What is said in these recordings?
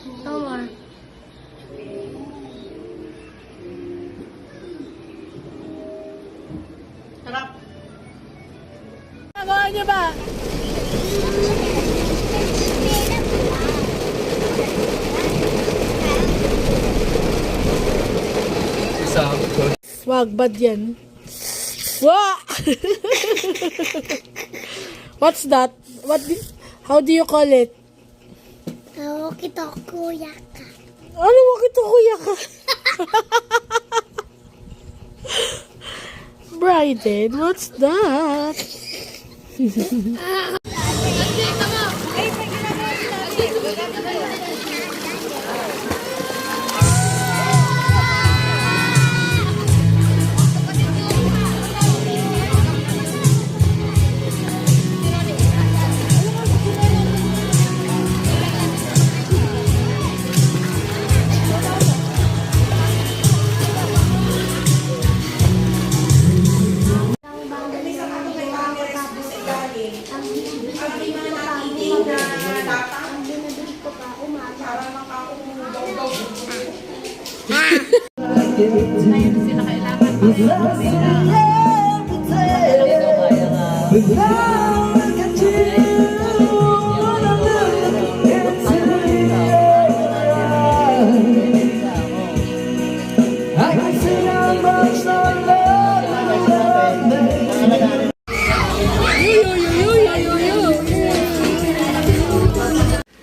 Omar. Sarap. Nagawa niyo ba? Swag, bad yan. Wah! What's that? How do you call it? Walkie-talkie ka. Ano walkie-talkie ka? Bryden, what's that?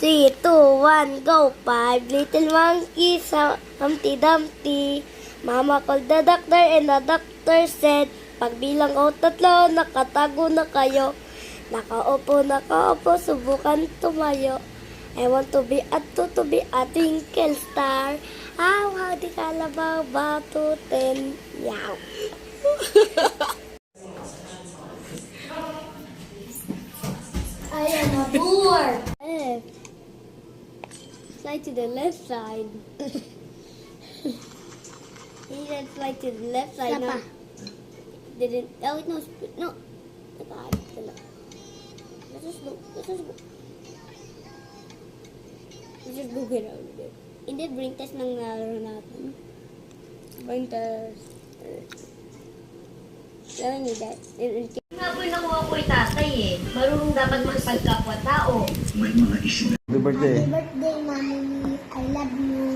Three, two, one, go! 5 little monkeys, Humpty Dumpty. Mama called the doctor and the doctor said, pagbilang ko 3, nakatago na kayo. Nakaupo, subukan tumayo. I want to be to be a twinkle star. How di kalabaw ba to 10? Meow. I am a board. Slide to the left side. He said slide to the left side. No, didn't. Oh, no, no. Let's just go. Let's just go get out of there. Hindi, brain test ng laro natin. Brain test. Telling you that. Nga po'y nakuha ko'y tatay eh. Marunong dapat magpagkapwa-tao. Happy birthday. Happy birthday, Mommy. I love you.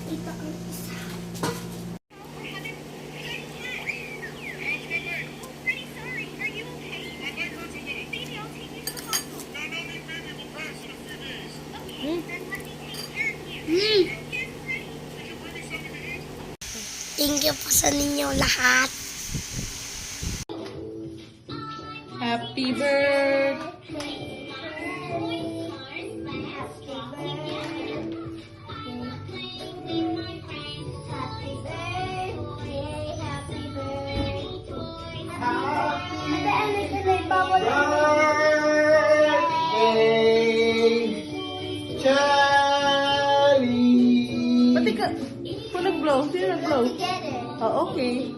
Ito ang isa. Thank you po sa ninyo lahat. Happy birthday. Happy birthday. Pati ka, kung nag-blow, sino nag-blow? Oh, okay.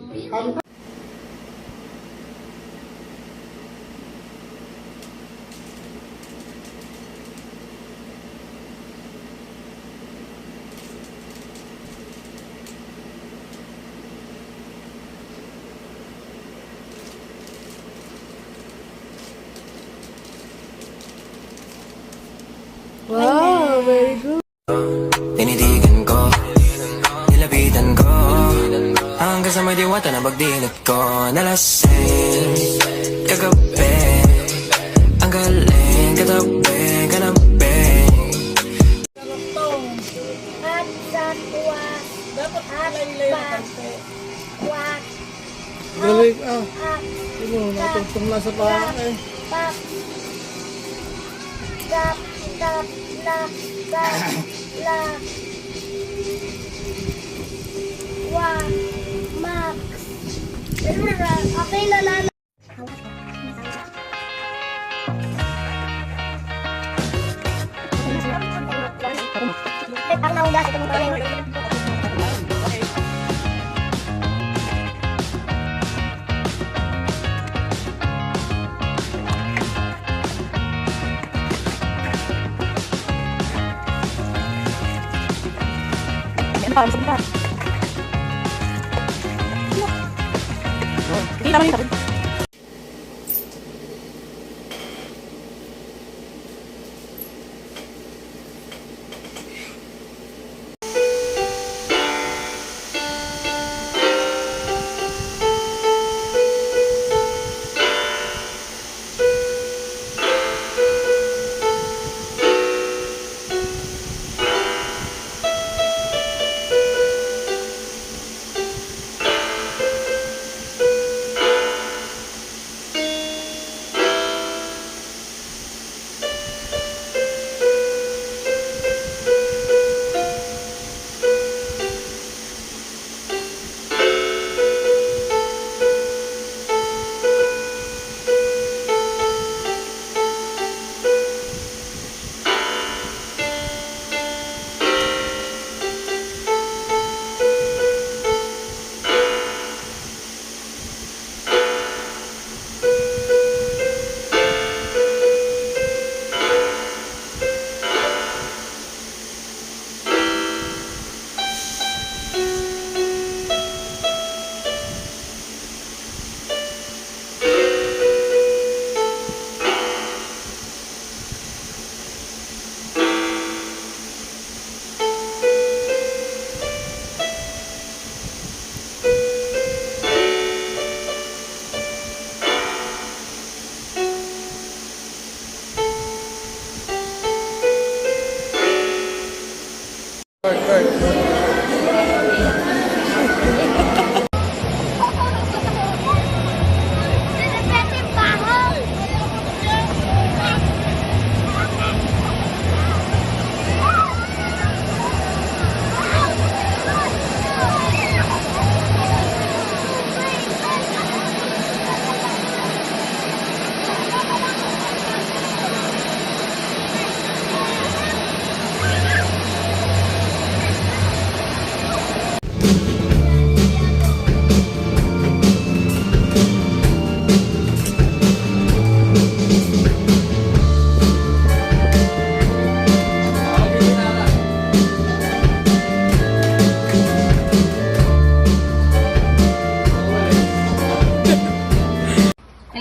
Wow, very good. Tinitigan ko, nilapitan ko, hanggang sa may diwata na pagdilat ko. Nalasing, kagabi, ang galing, katabi, kanabi. At sa tuwas. Dapat At wat. Galing, ah. At Sino, natugtong na sa paa eh. pak. Tap, tap, lak, tap, lak. Wa, max. Okay na na. Ang naunggas ito mo Hindi naman yung tapos.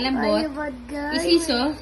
Malambot. bad guys. Isiso.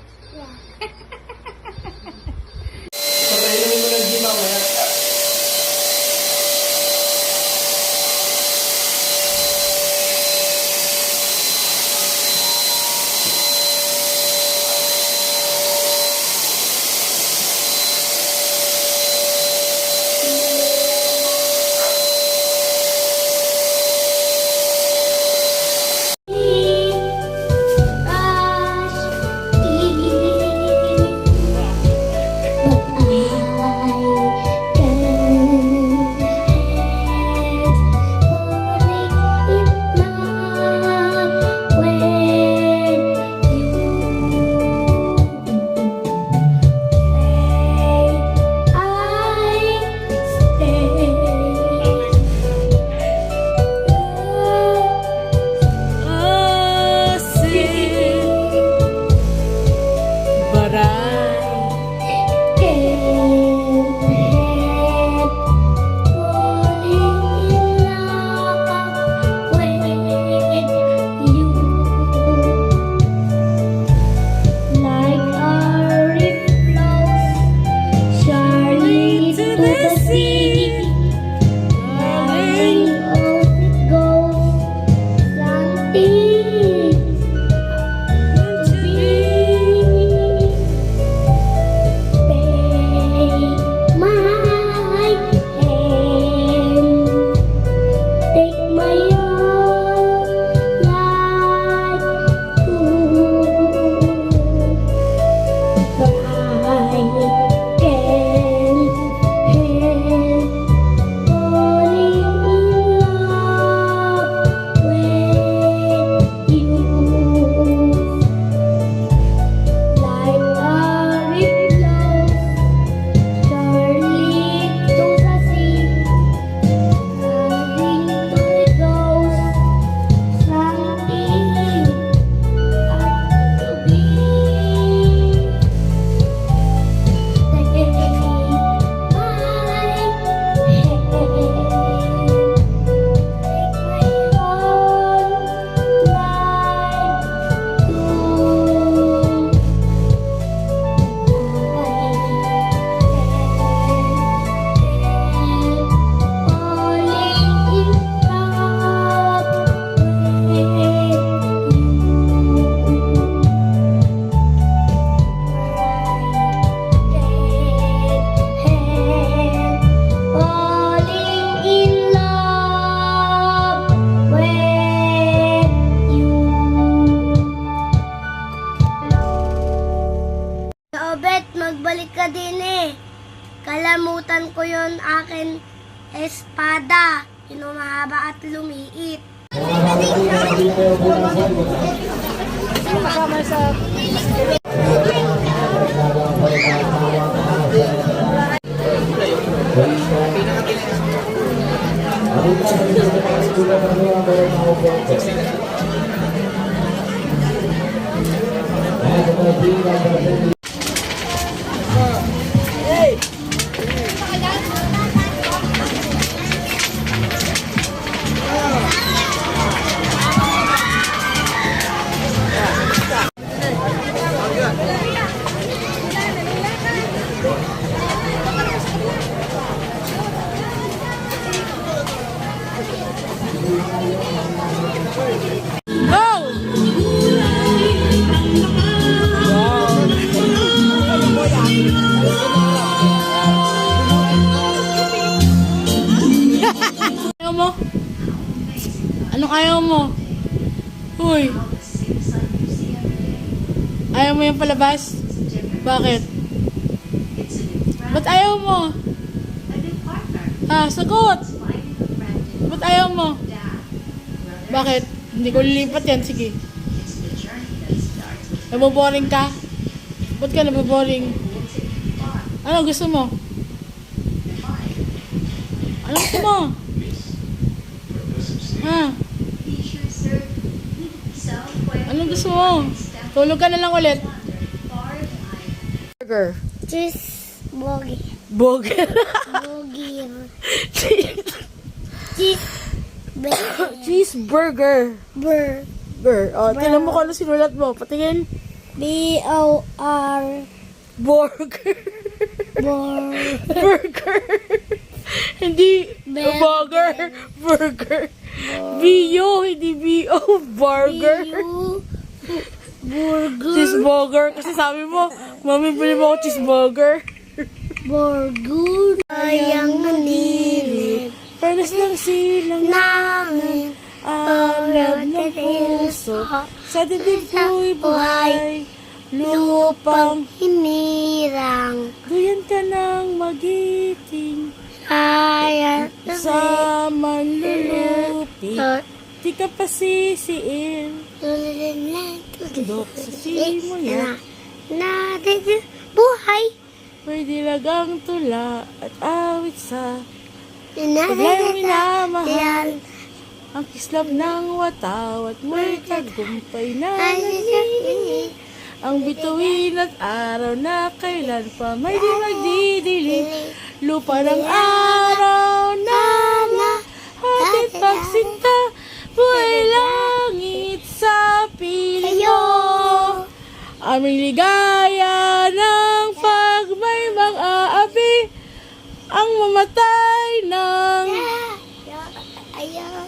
Alam ko yun, akin espada. Yun ang mahaba at lumiit. Kasama sa... Go! Ayaw mo? Anong ayaw mo? Uy. Ayaw mo yung palabas? Bakit? Ba't ayaw mo? Sagot! Ba't ayaw mo? Bakit? Hindi ko lilipat yan. Sige. Naboboring ka? Ba't ka naboboring? Ano gusto mo? Ano gusto mo? Ha? Anong gusto mo? Tulog ka na lang ulit. Burger. Cheeseburger. Burger. Burger. Cheeseburger. Burger. O, tingnan mo kung ano sinulat mo. Patingin. B-O-R. Burger. Burger. Hindi burger. Burger. B-U, hindi B-O. Burger. Burger. Cheeseburger. Kasi sabi mo, mami, bili mo ako cheeseburger. Burger. Ayang nilip Paras ng silang namin. alab ng puso. Sa dibdib ko'y buhay. Lupang Hinirang. duyan ka ng magiting. Ayan. Sa manlulupi. Di ka pa sisiin. Dok sa simula. Buhay. May dilagang tula at awit sa paglayong minamahal. Ang kislap ng wataw at may tagumpay na naging. Ang bituin at araw na kailan pa may di magdidilim. Lupa ng araw na hatid pagsinta. Buhay langit sa piling mo. Aming ligaya ng pag may mang-aapi. Ang mamatay ng... Ayaw.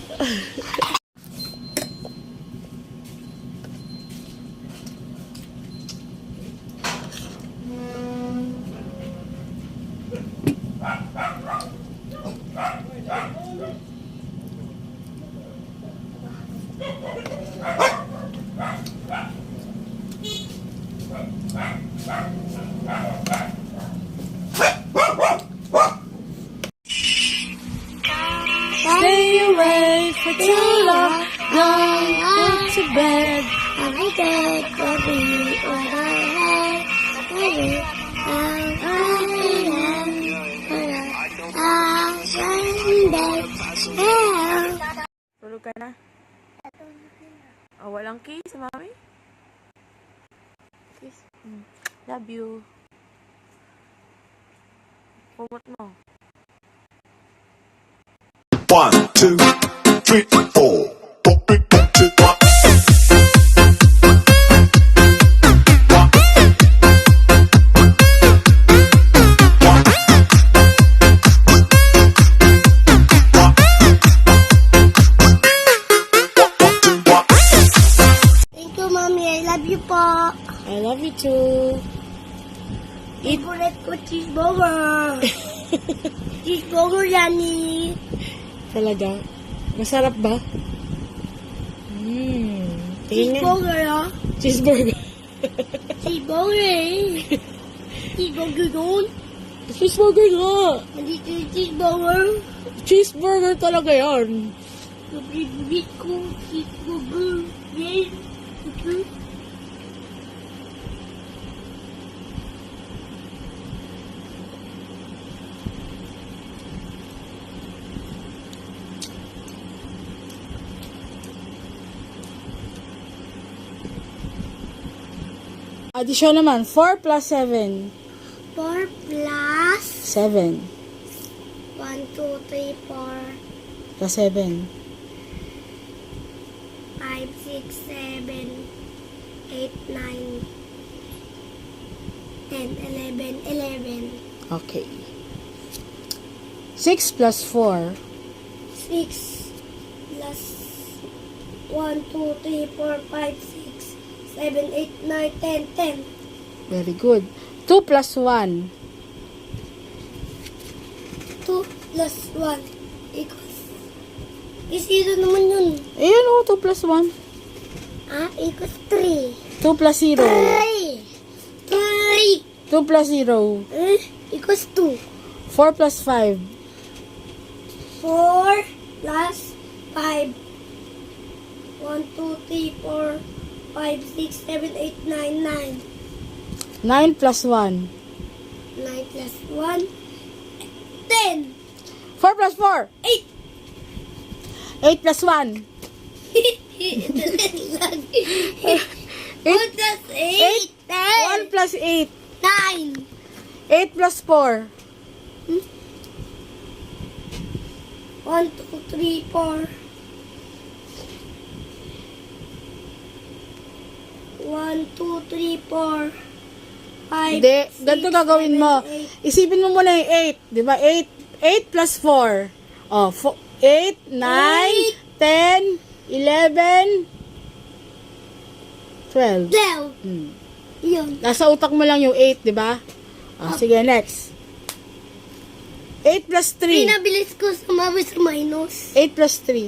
Stay away for too long. Don't go to bed. I'm dead, baby, what I had, baby, Tulog ka na? Oh, walang kiss, mami? Kiss. Love you. Kumot mo. 1, 2, 3, 4. 4, 3, 4, 2, 1. Thank you, Mommy. I love you po. I love you too. Favorite ko cheeseburger. Cheeseburger yan eh. Talaga? Masarap ba? Tingin nga. Cheeseburger ah. Cheeseburger. Cheeseburger eh. Cheeseburger doon. Cheeseburger nga. Hindi cheeseburger. Cheeseburger talaga yan. Favorite ko, cheeseburger. Yes. Addition naman, 4 plus 7. 4 plus 7 1, 2, 3, 4, plus 7. 5, 6, 7, 8, 9, 10, 11, 11. Okay. 6 plus 4. 6 plus 1, 2, 3, 4, 5, 6, 7, 8, 9, 10, 10. Very good. 2 plus 1. 2 plus 1 equals. Zero naman yun. Ayan o, 2 plus 1. Equals 3. 2 plus 0. 3. 2 plus 0. Equals 2. 4 plus 5. 4 plus 5. 1, 2, 3, 4, 5, 6, 7, 8, 9, 9. 9 plus 1. 9 plus 1. 10. 4 plus 4. 8. 8 plus 1. 1 plus 8. 1 plus 8. 9. 8 plus 4. 1, 2, 3, 4. 1, 2, 3, 4. 5. Hindi, ganito gagawin mo. Isipin mo muna yung 8. Di ba? 8 plus 4. Oh, 8, 9, 10, 11, 12. 12. Hmm. Yun. Nasa utak mo lang yung 8, di ba? Ah, sige, next. 8 plus 3. Pinabilis ko sumama sa minus. 8 plus 3.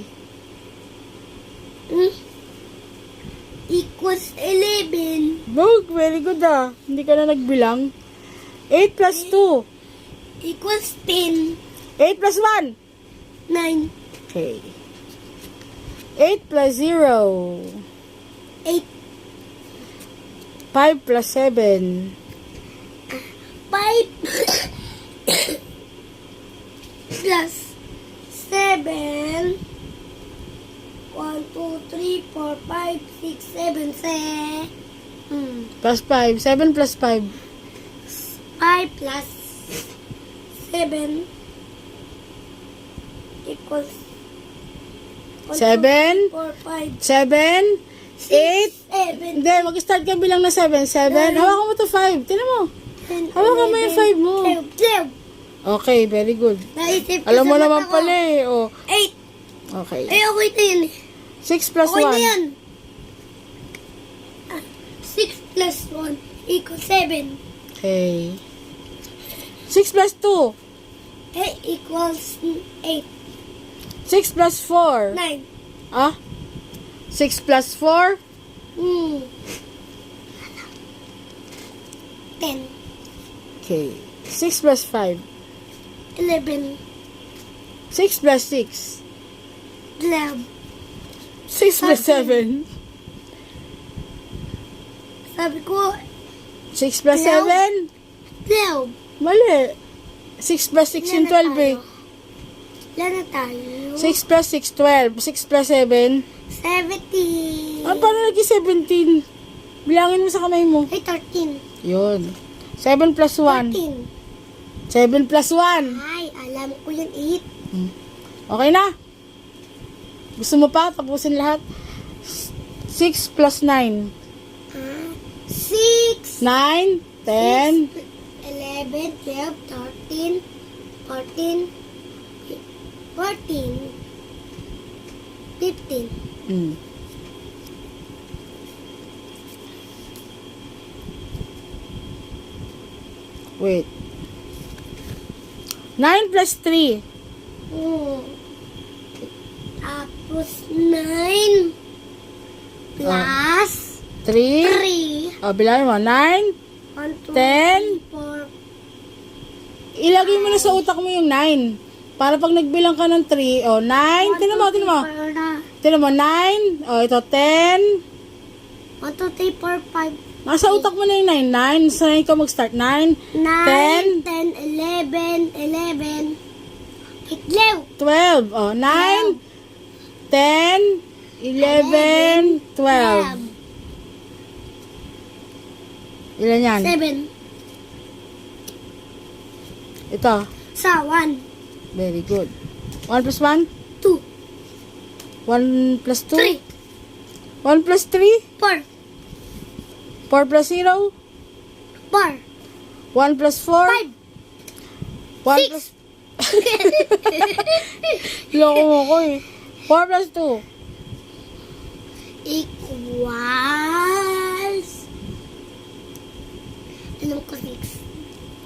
Equals 11. Bog, very good ah. Hindi ka na nagbilang. 8 plus 2. Equals 10. 8 plus 1. 9. Okay. 8 plus 0. 8. 5 plus 7. 5. Plus 7. 1, 2, 3, 4, 5, 6, 7, 7. Plus 5. 7 plus 5. 5 plus 7 equals 7. 4, 5, 7. 8. 7. Hindi, mag-start ka bilang na 7. 7. Hawakan mo to 5. Tinan mo. Hawakan mo yung 5 mo. 12. Okay, very good. Naisip ko Alam mo sa mata naman ko. pala eh. Oh. 8. Okay. Ay, okay na yun eh. 6 plus Okay na 1. yan. 6 plus 1 equals 7. Okay. 6 plus 2. 8 equals 8. 6 plus 4. 9. Ah? 6 plus 4. 10. Okay. 6 plus 5. 11. 6 plus 6. 12. 6 plus 7. Sabi ko, 6 plus 7. 12. Mali. 6 plus 6 yung 12 eh. Ilan na tayo? 6 plus 6, 12. 6 plus 7. 17. Ah, paano naging 17? Bilangin mo sa kamay mo. Ay, 13. Yun. 7 plus 1. 14. 7 plus 1. Ay, alam ko yun, 8. Okay na? Gusto mo pa? Tapusin lahat? 6 plus 9. 6. 9, 10, 11, 12, 13, 14, 14, 15. Wait. 9 plus 3. Tapos 9 plus 3. 3. O, bilangin mo. 9, 1, 2, 10, 4, ilagay mo na sa utak mo yung 9. Para pag nagbilang ka ng 3, 9. Tinan mo. Tinan mo, 9. Ito, 10. 1, 2, 3, 4, 5, Nasa utak mo na yung 9. 9. Saan ikaw mag-start? 9, 9, 10, 11, 11, 12. 9, 10, 11, 12. Ilan yan? 7. Ito. Sa 1, Very good. 1 plus 1? 2, 1 plus 2? 3, 1 plus 3? 4, 4 plus 0? 4, 1 plus 4? 1 6. plus... Loko mo ko eh. 4 plus 2? equals, alam ko 6.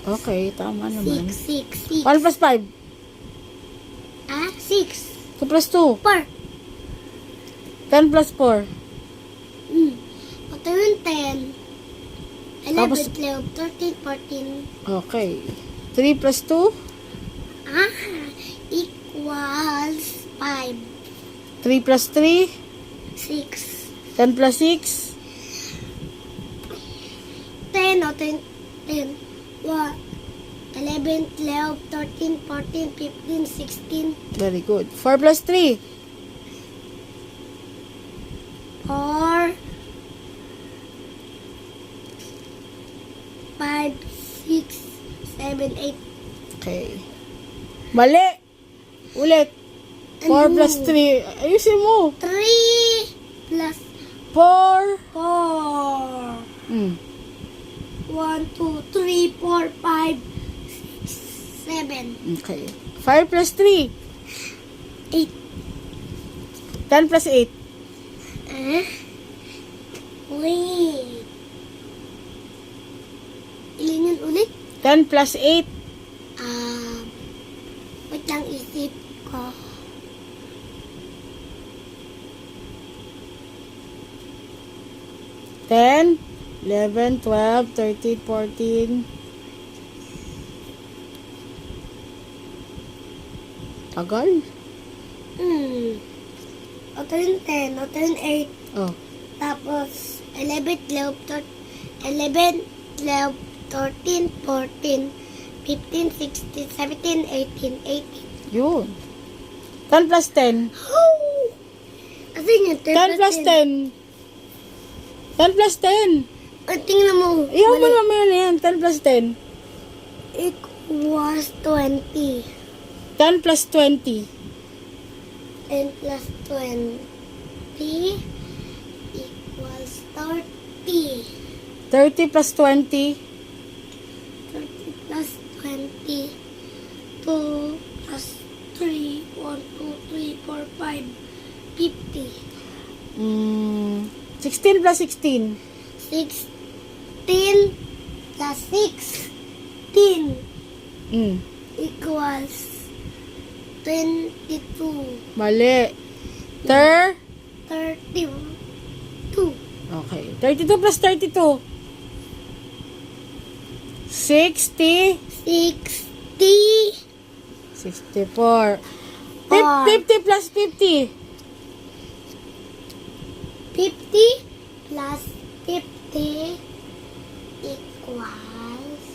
Okay, tama naman. 6. 1 plus 5? 6, 2 plus 2? 4. 10 plus 4? Ito yung 10. 11, Tapos- 12, 13, 14. Okay. 3 plus 2? Equals 5. 3 plus 3? 6. 10 plus 6? 10 o 10. 10. 1, 11, 12, 13, 14, 15, 16. Very good. 4 plus 3? 4, 5, 6, 7, 8. Okay. Mali! Ulit. 4 plus 3. Ayusin mo. 3 plus 4. 4. 1, 2, 3, 4, 5, 6, 7, Okay. 5 plus 3? 8. 10 plus 8? Wait. Ilan yun ulit? 10 plus 8? Wait lang isip ko. Ten, 11, 12, 13, 14. Tagal. Ito yung 10, ito yung 8. Oh. Tapos, 11, 12, 11, 12, 13, 14, 15, 16, 17, 18, 18. Yun. 10 plus 10. Kasi yun, 10 plus 10. 10 plus 10. Tingnan mo. Iyaw mo naman na yan. 10 plus 10. Equals 20. 10 plus 20. 10 plus 20 equals 30. 30 plus 20. 30 plus 20. 2 plus 3. 1, 2, 3, 4, 5. 50. 16 plus 16. 16 plus 16 equals 22. Mali. 32. Okay. 32 plus 32. 60. 60. 64. 4. 50 plus 50. 50 plus 50 equals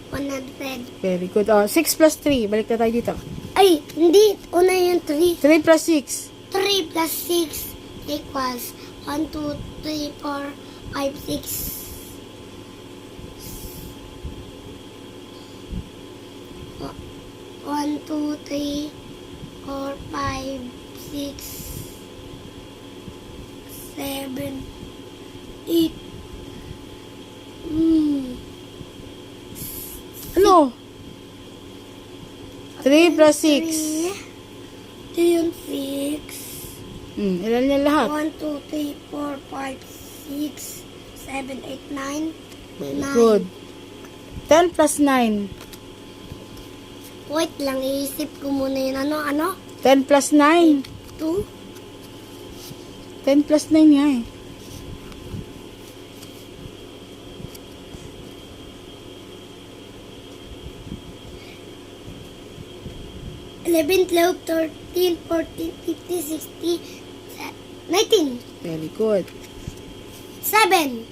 100. Very good. 6 plus 3. Balik na tayo dito. Ay, hindi. Una yung 3. 3 plus 6. 3 plus 6 equals 1, 2, 3, 4, 5, 6. 1, 2, 3, 4, 5, 6, 7, 8. Ano? 3 plus 6. 3. Ito yung 6. Ilan yan lahat? 1, 2, 3, 4, 5, 6, 7, 8, 9. Very good. 10 plus 9. Wait lang, iisip ko muna yun. Ano? 10 plus 9. 2? 10 plus 9 nga eh. 11, 12, 13, 14, 15, 16, 19, Very good. 7.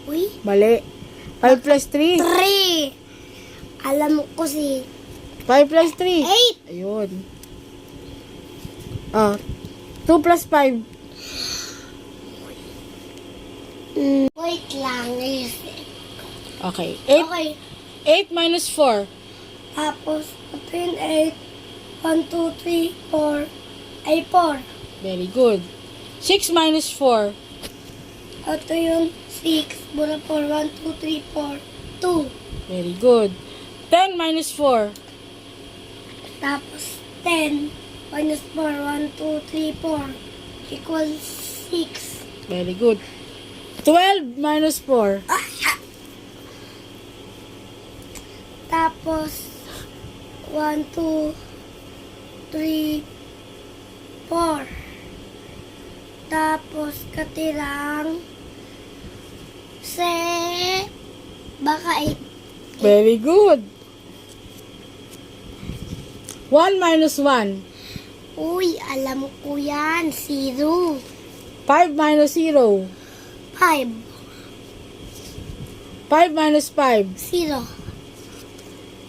Uy, Mali. 5 plus 3. 3. Alam ko si 5 plus 3. 8. Ayun. 2 plus 5. Wait lang. Okay. 8. Okay. 8 minus 4. Tapos, ito yung 8. 1, 2, 3, 4. Ay, 4. Very good. 6 minus 4. Ito yung 6. Mula 4. 1, 2, 3, 4. 2. Very good. 10 minus 4. Tapos, 10. Minus 4. 1, 2, 3, 4. Equals 6. Very good. 12 minus 4. Tapos, 1, 2, 3, 4. Tapos, katirang baka 8. Very good. 1 minus 1. Uy, alam ko yan. 0. 5 minus 0. 5. 5 minus 5. 0.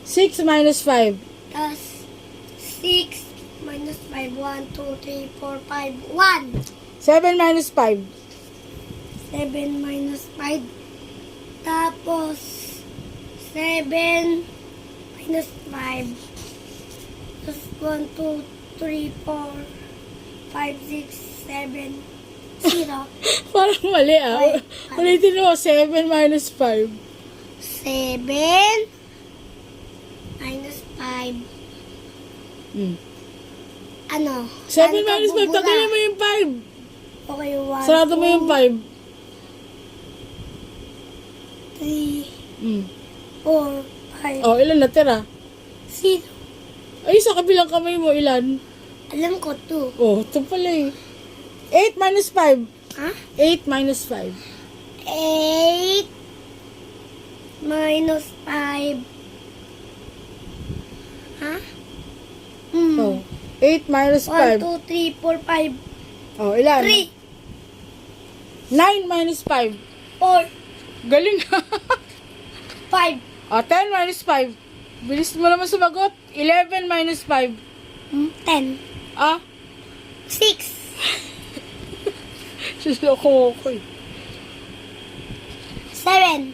6 minus 5. Tapos, 6 minus 5. 1, 2, 3, 4, 5. 1. 7 minus 5. 7 minus 5. Tapos, 7 minus 5. Tapos, 1, 2, 3, 4, 5, 6, 7, 0. Parang mali ah. Ay, Ulitin mo. 7 minus 5. 7 minus 5. Hmm. Ano? 7 Ano ka minus 5. bubura? Tanggalin mo yung 5. Okay, 1, Sarado mo yung 5. 3, Hmm. 4, 5, Oh, ilan natira? 0. Ay, sa kabilang kamay mo, ilan? Alam ko 2. Oh, ito pala eh. 8 minus 5. Ha? 8 minus 5. 8 minus 5. Ha? Oh. 8 minus 1, 5. 2, 3, 4, 5. Oh, ilan? 3, 9 minus 5. 4, Galing. 5. Oh, 10 minus 5. Bilis mo naman sumagot. 11 minus 5. 10. Ah, 6. susuko ko eh. 7.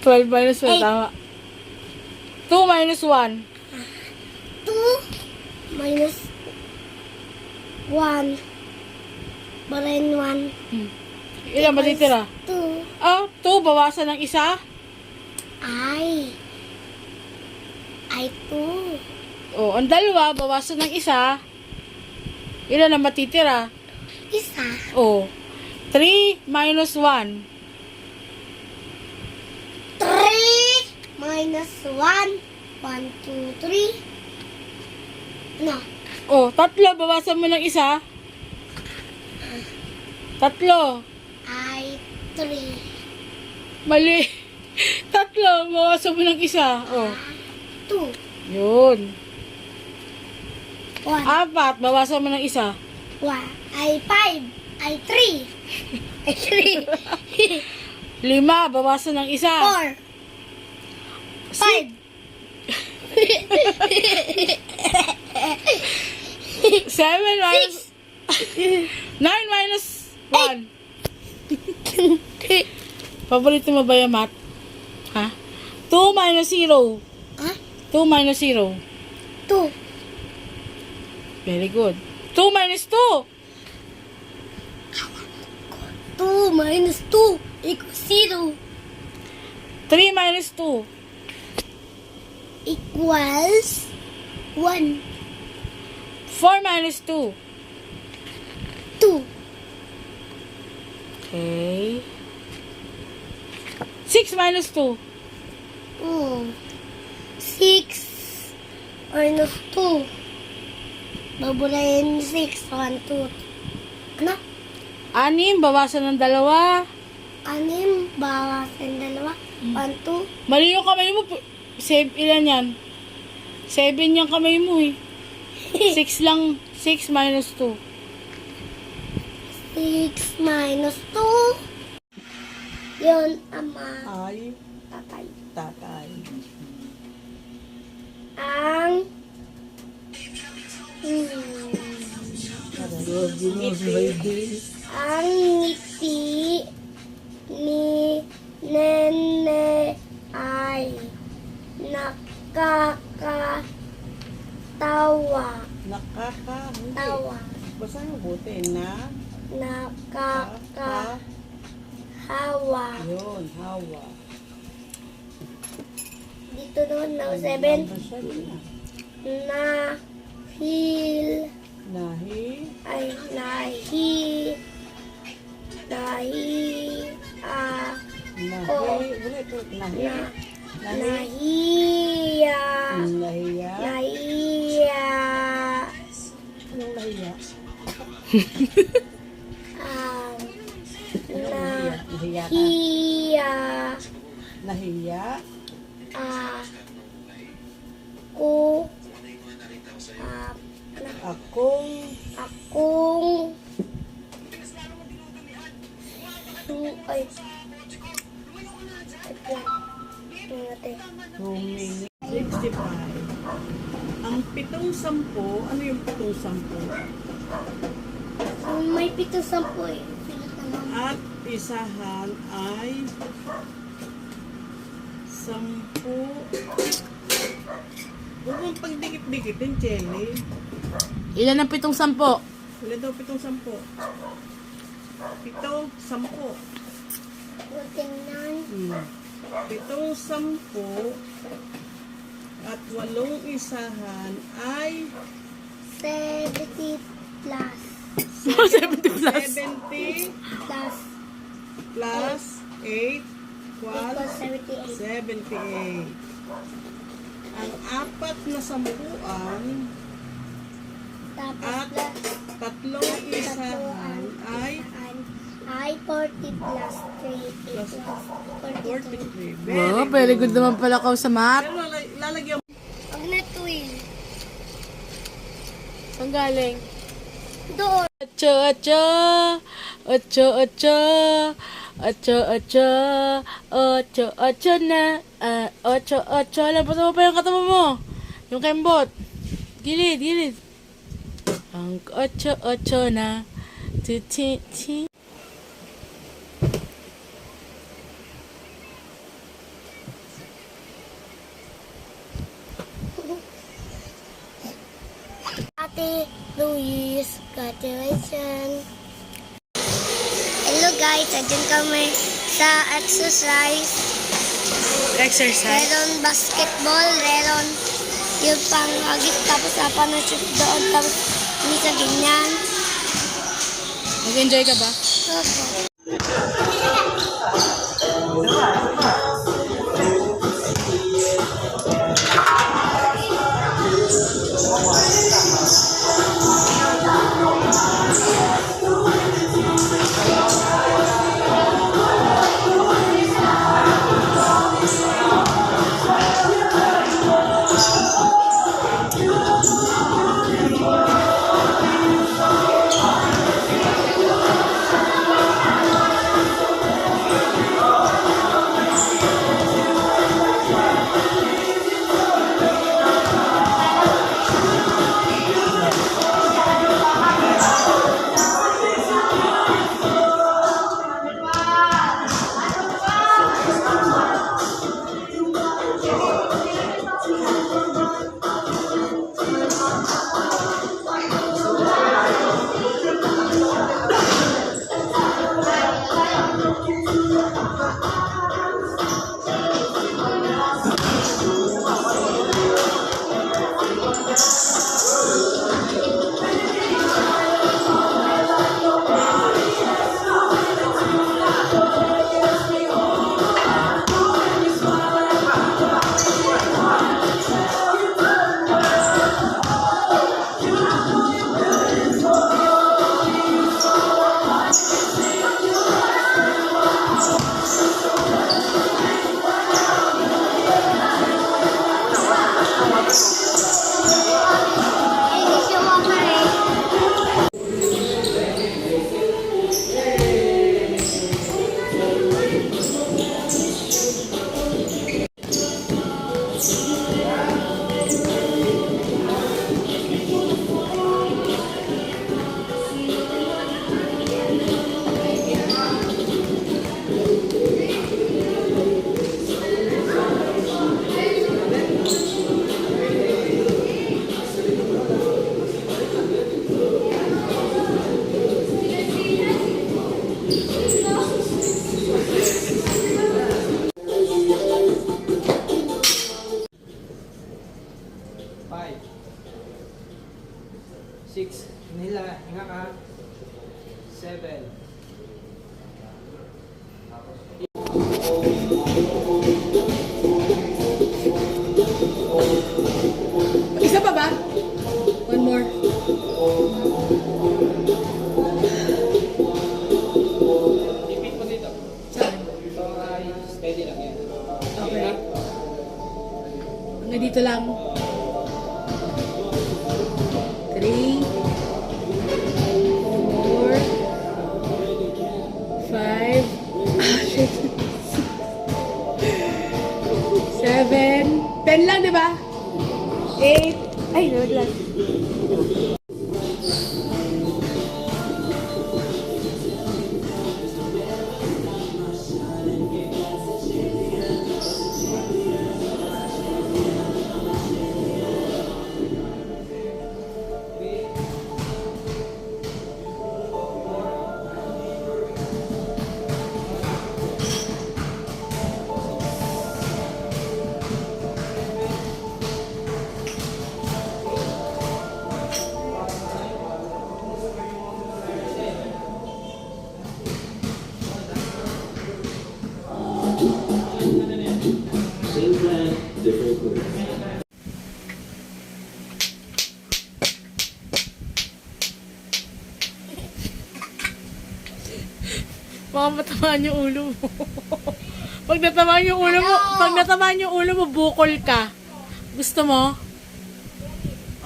12 minus 1, Eight. tama. 2 minus 1. 2 minus 1. Barayin 1. Ilan ba titira? 2. Ah, 2 bawasan ng isa. Ay, 2. Oh, ang dalawa bawasan ng isa. Ilan na matitira? Isa. Oh, 3 minus 1. 3 minus 1. 1, 2, 3. Ano? Oh, 3 bawasan mo ng isa. 3. Ay, 3. Mali. 3 bawasan mo ng isa. Oh, 2. yun. 1. 4 bawasan mo ng isa. 1. Ay, 5. Ay, 3. Ay, 3. 5 bawasan ng isa. 4. 5. 7 minus 9 minus 1. Paborito mo ba yung math? Ha? 2 minus 0. Ha? 2 minus 0. 2. Very good. 2 minus 2. 2 minus 2 equals 0. 3 minus 2. Equals 1. 4 minus 2. 2. Okay. 6 minus 2. 6 minus 2. Baburayin 6. 1, 2. Ano? 6 bawasan ng 2. 6 bawasan 2. 1, 2. Mali yung kamay mo. Save ilan yan? 7 yung kamay mo eh. 6 lang. 6 minus 2. 6 minus 2. Yun, ama. Ay, Tatay. tatay. Ang ang ngiti ni Nene ay nakakatawa. Tawa. Basta mabuti na. Nakakahawa. Yun, hawa. Dito doon, now 7. Nahil. Ay, nahi. Nahiya. Nahiya. Anong nahiya? Nahiya ka? Nahiya. Nahiya? Ako. Akong Ay. Tingnan. humingi 65. Ang 7-10, ano yung 7-10? May 7 eh. At isahan ay 10. Huwag mong pagdikit-dikitin, Chelly. Ilan ang 7-10? Ilan daw 7-10? 7-10. Tingnan. 7-10 at 8 isahan ay 70 plus. 70 plus 8 Equals 78. 78. Ang 4 na sampuan Tapos at plus 3 isahan ay 40 plus 3 Plus equals 43. 43. Wow, very good naman pala ka sa math. Pero lalagyan mo. Ang natuwin. Saan galing? Doon. Ocho, ocho, ocho, ocho, ocho, ocho, ocho, ocho na, ocho, ocho. Alam, patama pa yung katama mo. Yung kembot. Gilid, gilid. Ang ocho, ocho na. Ti. Ate Luis, congratulations. Hello guys, andyan kami sa exercise. Meron basketball, meron yung pang-agit, tapos apa na shoot doon, tapos minsan ganyan. Nag-enjoy ka ba? Opo. Five. Six. Inhila. Hinga ka. Seven. Isa pa ba? One more. Repeat mo dito. Saan? So, ay steady lang yan. Okay. Hanggang dito lang. 3, 4, 5, 7, 10 lang, di ba? 8, ay, wag lang. Same plan, different move. Baka matamaan yung ulo mo. Pag natamaan yung ulo mo, pag natamaan yung ulo mo, bukol ka. Gusto mo?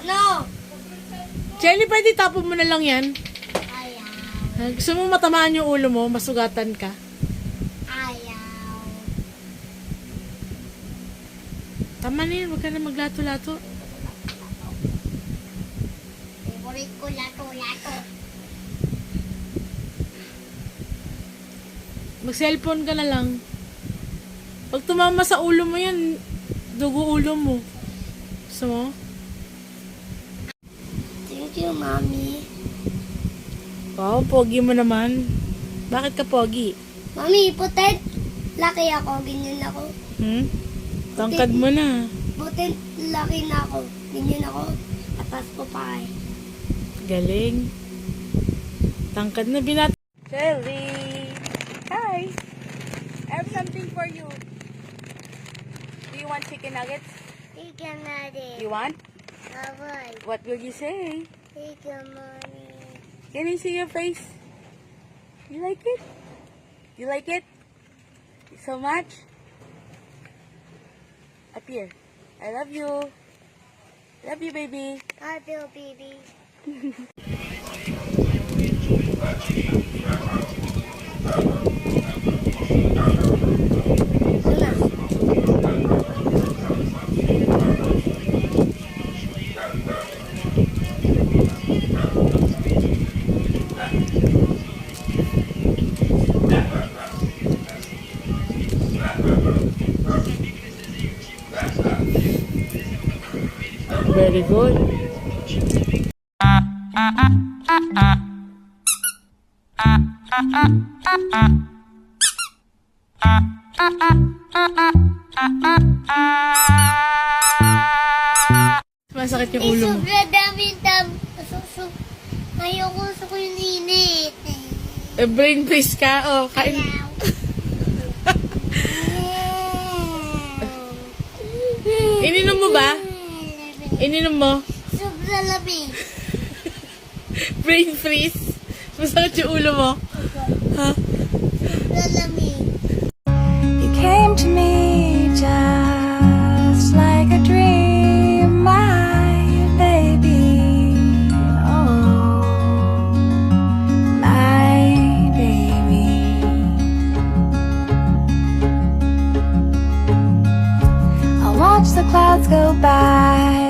Ano? Jelly, pwede tapon mo na lang yan. Ayaw. Gusto mo matamaan yung ulo mo, masugatan ka. Ayaw. Tama na yun, huwag ka na maglato-lato. Favorite ko lato-lato. Mag-cellphone ka na lang. Pag tumama sa ulo mo yan, dugo ulo mo. Gusto mo? Thank you, Mommy. Wow, pogi mo naman. Bakit ka pogi? Mommy, putet. Laki ako, ganyan ako. Tangkad mo na. Putet, laki na ako. Ganyan ako. Atas ko pa eh. Galing. Tangkad na binat. Jelly! Hi! I have something for you. Do you want chicken nuggets? Thank you, Daddy. You want? Bye-bye. What will you say? Thank you, Mommy. Can I see your face? You like it? You like it? So much? Up here. I love you. Love you, baby. Love you, baby. Very good. Masakit yung ulo mo. Sobrang daming ayoko sa ko yung init. Brain freeze ka. Oh, kain. Ininom mo ba? Ininom mo? Sobrang lamig. Brain freeze. Masakit yung ulo mo. Ha? Sobrang lamig. You came to me just like a dream, my baby. Oh, my baby. I'll watch the clouds go by.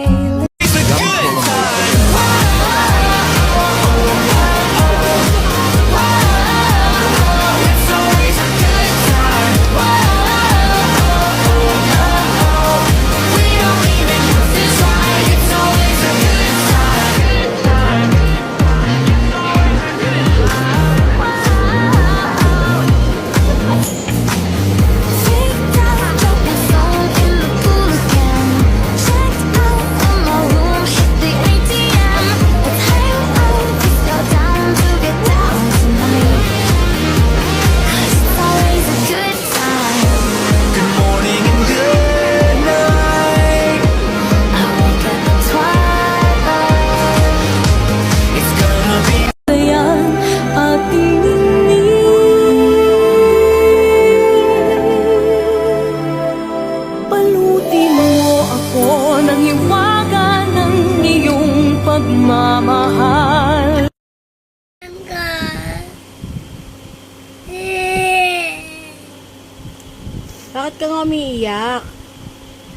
Bakit ka nga umiiyak?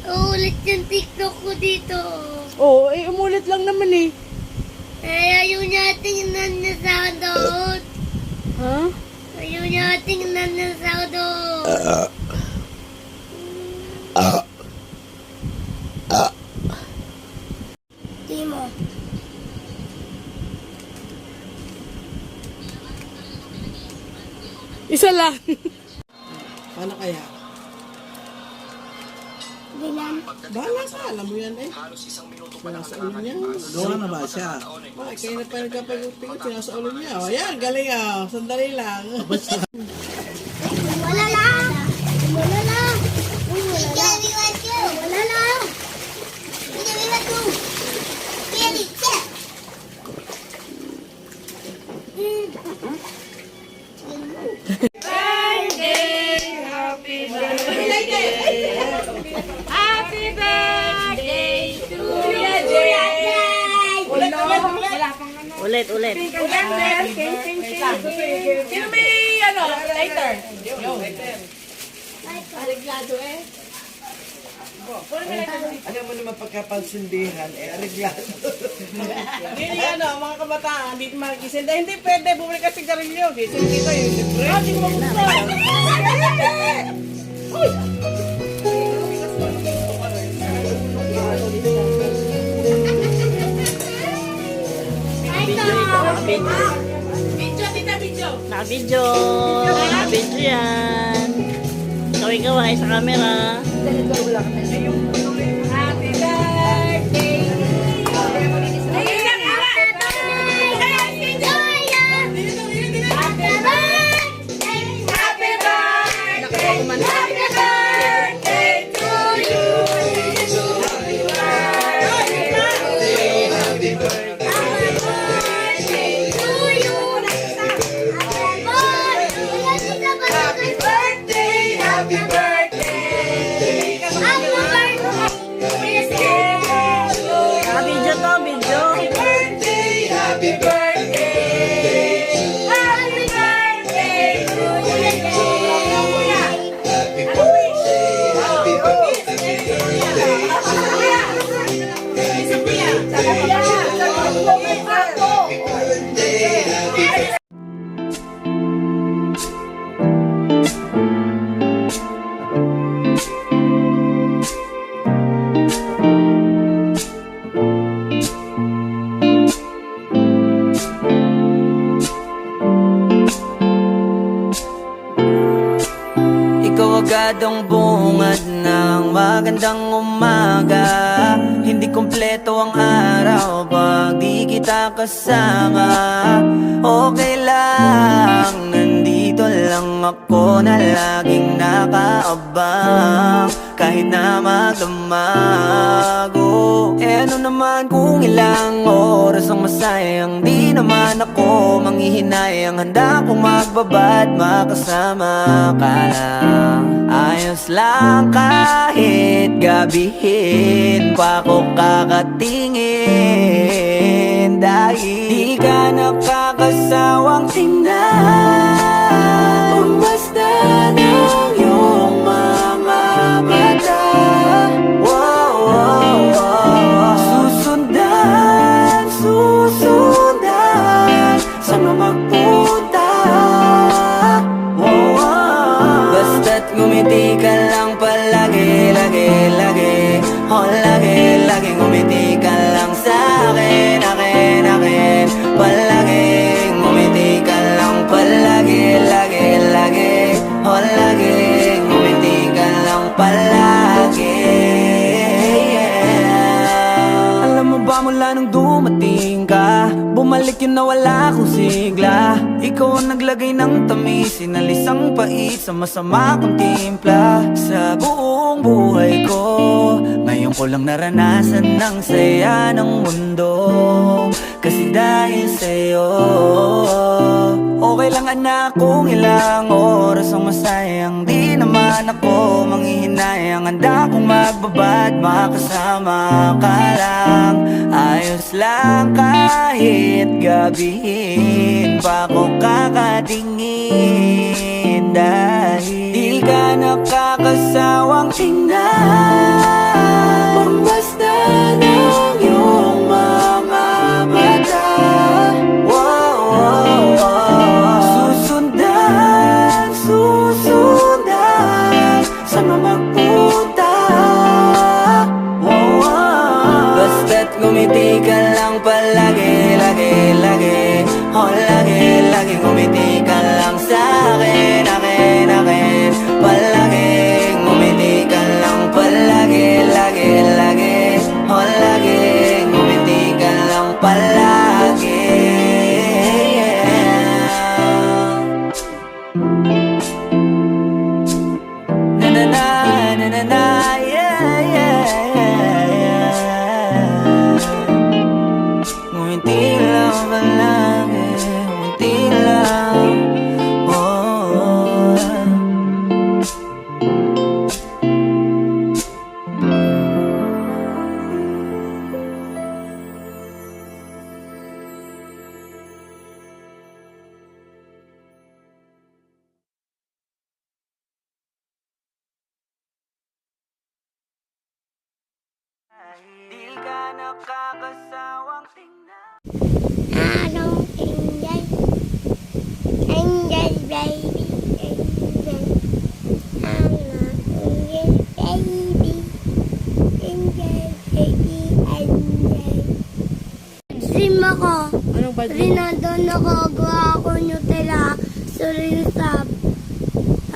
Ulit yung TikTok ko dito. Oo, umulit lang naman eh. Ayaw niya tingnan niya sa doon. Ha? Ayaw niya tingnan niya sa doon. Timo. Isa lang. Paano kaya? Bilan. Bahala ka, alam mo yan eh. Sinasa ulo niya. Gawa na ba siya? Bakit kayo na pa nagkapag-upingot, sinasa ulo niya. O yan, galing ah. Sandali lang. Wala lang. Wala lang. Wala lang. Ulit. Sino may lighter? Alam mo naman pagkapagsindihan, ariglado. Hindi mga kabataan, hindi magising. Hindi pwede, bumili ka sigarilyo. Gising dito yung siyempre. Hindi ko magusto. Naka-video yan. Kaway-kaway sa camera. Naka-video to, video. Ikaw agad ang bungad ng magandang umaga. Hindi kompleto ang araw pag di kita kasama. Okay lang, nandito lang ako na laging nakaabang. Kahit na magdamago, ano naman kung ilang oras ang masayang. Di naman ako manghihinayang, handa kong magbabad makasama ka lang. Ayos lang kahit gabihin pa ko kakatingin. Dahil di ka nakakasawang tingnan. Bumasta ng iyong mga mata. Wow, wow, wow. Susundan saan mo magpunta. Wow, wow. Basta't ngumiti ka lang palagi, lagi. Oh, lagi ngumiti ka lang sa'kin, akin. Palagi ngumiti ka lang palagi, lagi. Oh, lagi ngumiti ka lang palagi. Alam mo ba mula nung dumating ka, bumalik yun na wala akong sigla. Ikaw ang naglagay ng tamis, sinalis ang pait sa masama kong timpla. Sa buong buhay ko, ngayon ko lang naranasan ng saya ng mundo. Kasi dahil sa'yo, okay lang anak kung ilang oras ang masayang. Di naman ako manghihinayang, handa kong magbabad makasama ka lang. Ayos lang kahit gabihin pa ko kakatingin. Dahil di ka nakakasama Di ka nakakasawang tingnan. Anong angel? Angel baby, angel. Anong angel baby? Angel baby, angel. Dream ako. Anong bad dream? Rinandon ako, gawa ako Nutella. Surinsab.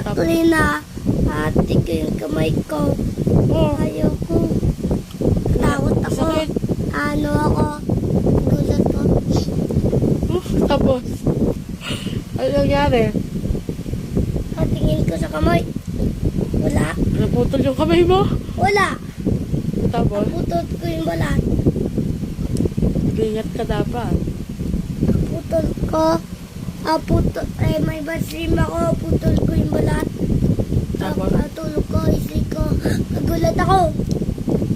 At Lina, hati ko yung kamay ko. Oh, Ayoko. Takot ako. sakit. Ano ako? Gulat ko. Tapos, ano nangyari? Patingin ko sa kamay. Wala. Naputol yung kamay mo? Wala. Tapos, Putot ko yung balat. ingat ka dapat. Putol ko. May basrim ako. Putol ko yung balat. Tapos? Tulog ko. Isip ko. Nagulat ako.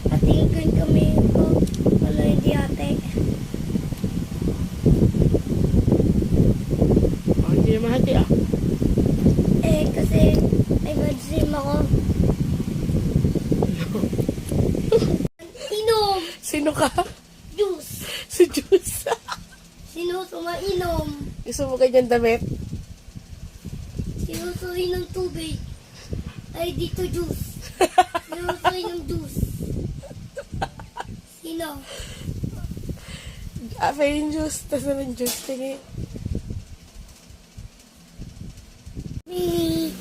Patingin ko yung kamay ko. Wala, hindi ate. Oh, hindi naman hati ah. Kasi may basrim ako. Inom. Sino ka? Juice. Si Juice. Sino sumainom? Gusto mo ganyan damit? Sino suminom tubig? Ay, dito juice. Sino suminom juice? Sino? Yung juice. Tapos naman juice. Tingin. Me.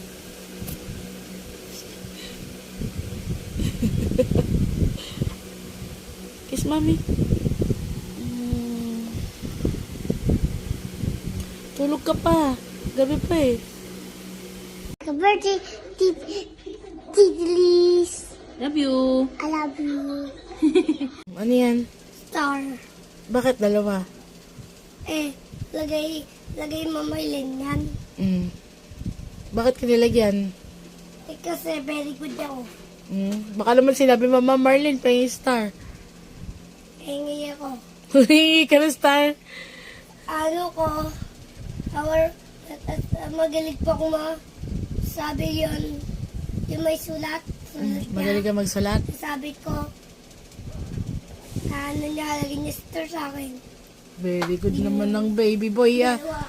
Kiss mommy. Tulog ka pa. Gabi pa eh. Happy birthday, Tiddlies. Love you. I love you. Ano yan? Star. Bakit dalawa? Lagay Maylin yan. Bakit kanilagyan? Kasi very good ako. Baka naman sinabi Mama Marlene pa yung star. Hingi ako. Hingi ka ng star. Ano ko, magaling pa ko sabi yon yung may sulat Magaling ka magsulat. sabi ko, ano niya, lagyan niya star sa akin. Very good naman ng baby boy ah. Dalawa.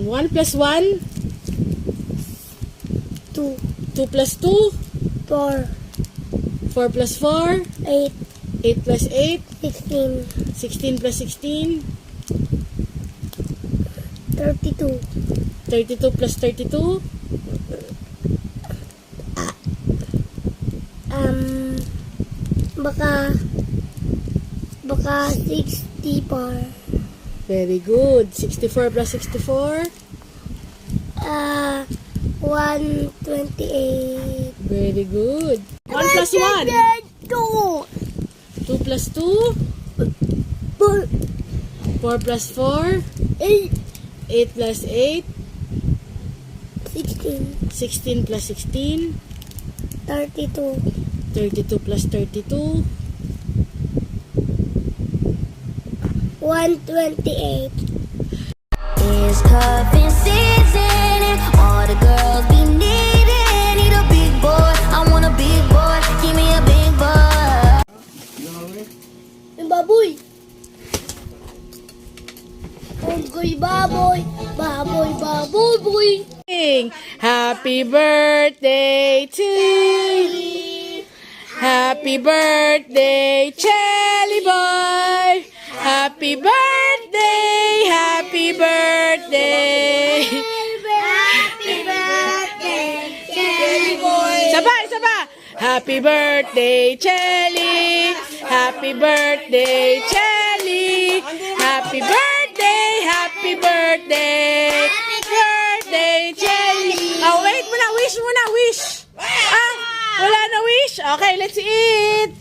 One plus 1? 2, 2 plus 2? 4, 4 plus 4? 8, 8 plus 8? 16, 16 plus 16? 32, 32 plus 32? baka 64. Very good. 64 plus 64? 128. Very good. 1 plus 1? 2, 2 plus 2? 4, 4 plus 4? 8, 8 plus 8? 16, 16 plus 16? 32, 32 plus 32? 128. It's cuffing season and all the girls be needing. Need a big boy, I want Baboy, baboy, baboy, baboy, boy. Sing. Happy birthday to you. Happy birthday, Chelly boy. Happy birthday, happy birthday. Happy birthday, Jelly Boy. Sabay. Happy birthday, Chelly. Happy birthday, Chelly. Happy birthday, happy birthday. Happy birthday, Chelly. Oh, wait muna, wish muna, wish. Ah, wala na wish. Okay, let's eat.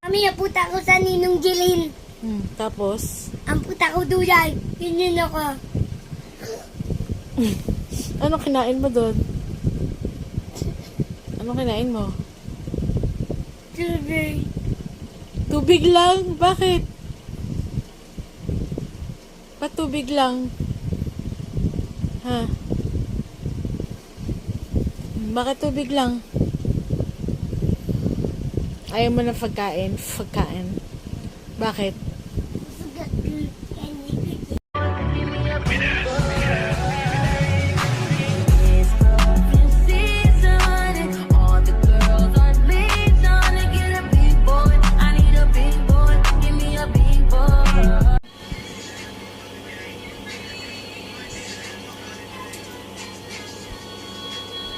Mami, ang puta ko sa Ninong Jilin. Tapos, Ang puta ko dulay. Yun ako. ano kinain mo doon? Ano kinain mo? Tubig. Tubig lang? Bakit? Ba't tubig lang? Ha? Bakit tubig lang? Ayaw mo ng pagkain? Pagkain. Bakit?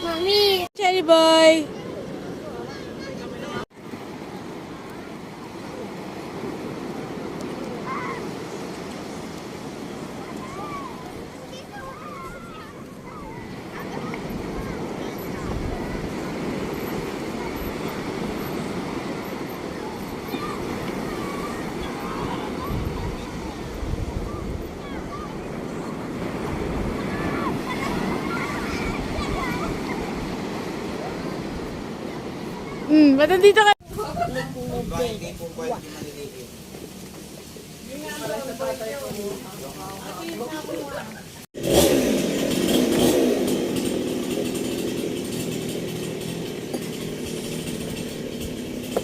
Mami, Cherry boy! Ba't nandito ka?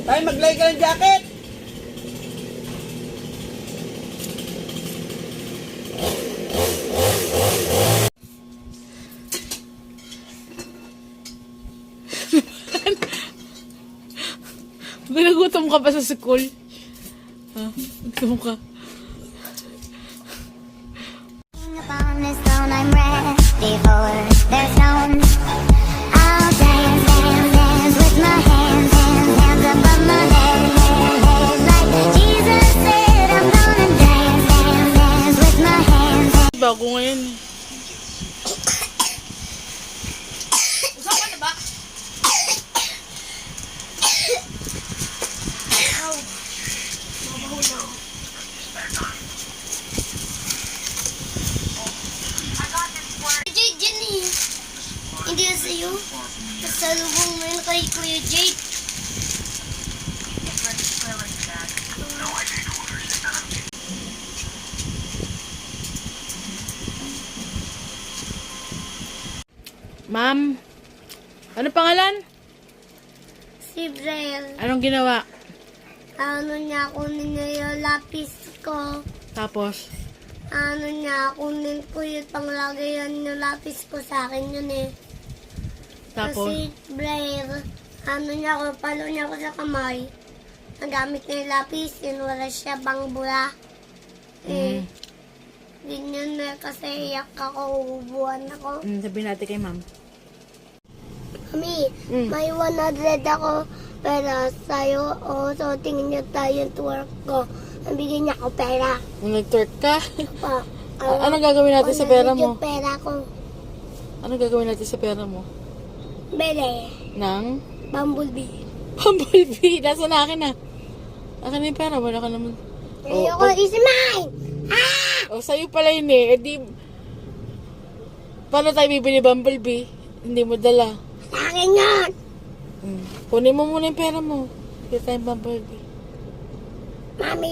Tay, maglay ka ng jacket! Nagutom ka pa sa school? Ha? Nagutom ka? Upon this throne I'm ready for their stones. I'll dance, dance, dance with my hands, hands, hands above my head, head, head. Like Jesus said, I'm gonna dance, dance, dance with my hands, hands. Bago ngayon eh. Jade dyan eh. Hindi na sa'yo. Pasalubong mo yun kay Kuya Jade. Ma'am, ano pangalan? Si Brel. Anong ginawa? Ano niya, kunin niya yung lapis ko. Tapos, Ano niya, kunin ko yung panglagayan yung lapis ko sa akin yun eh. tapos, Kasi Blair, ano niya ako, palo niya ako sa kamay. Nagamit niya yung lapis, wala siya bang bula. Eh, ganyan na kasi iyak ako, ububuan ako. sabihin natin kay ma'am. Mami, may 100 ako pera sa'yo. O, so tingin niyo tayo yung twerk ko. Nabigyan niya ako pera. Nag-twerk ka? Pa, Anong gagawin natin sa pera mo? Yung pera ko. Anong gagawin natin sa pera mo? Bele, Nang? bumblebee. Bumblebee. Nasa na akin na. Akin na yung pera. Wala ka naman. Ayoko, is mine! O, sa'yo pala yun eh. E di, paano tayo bibili Bumblebee? Hindi mo dala. Sa akin yun! Kunin mo muna yung pera mo. Kita tayong Bumblebee. Mami,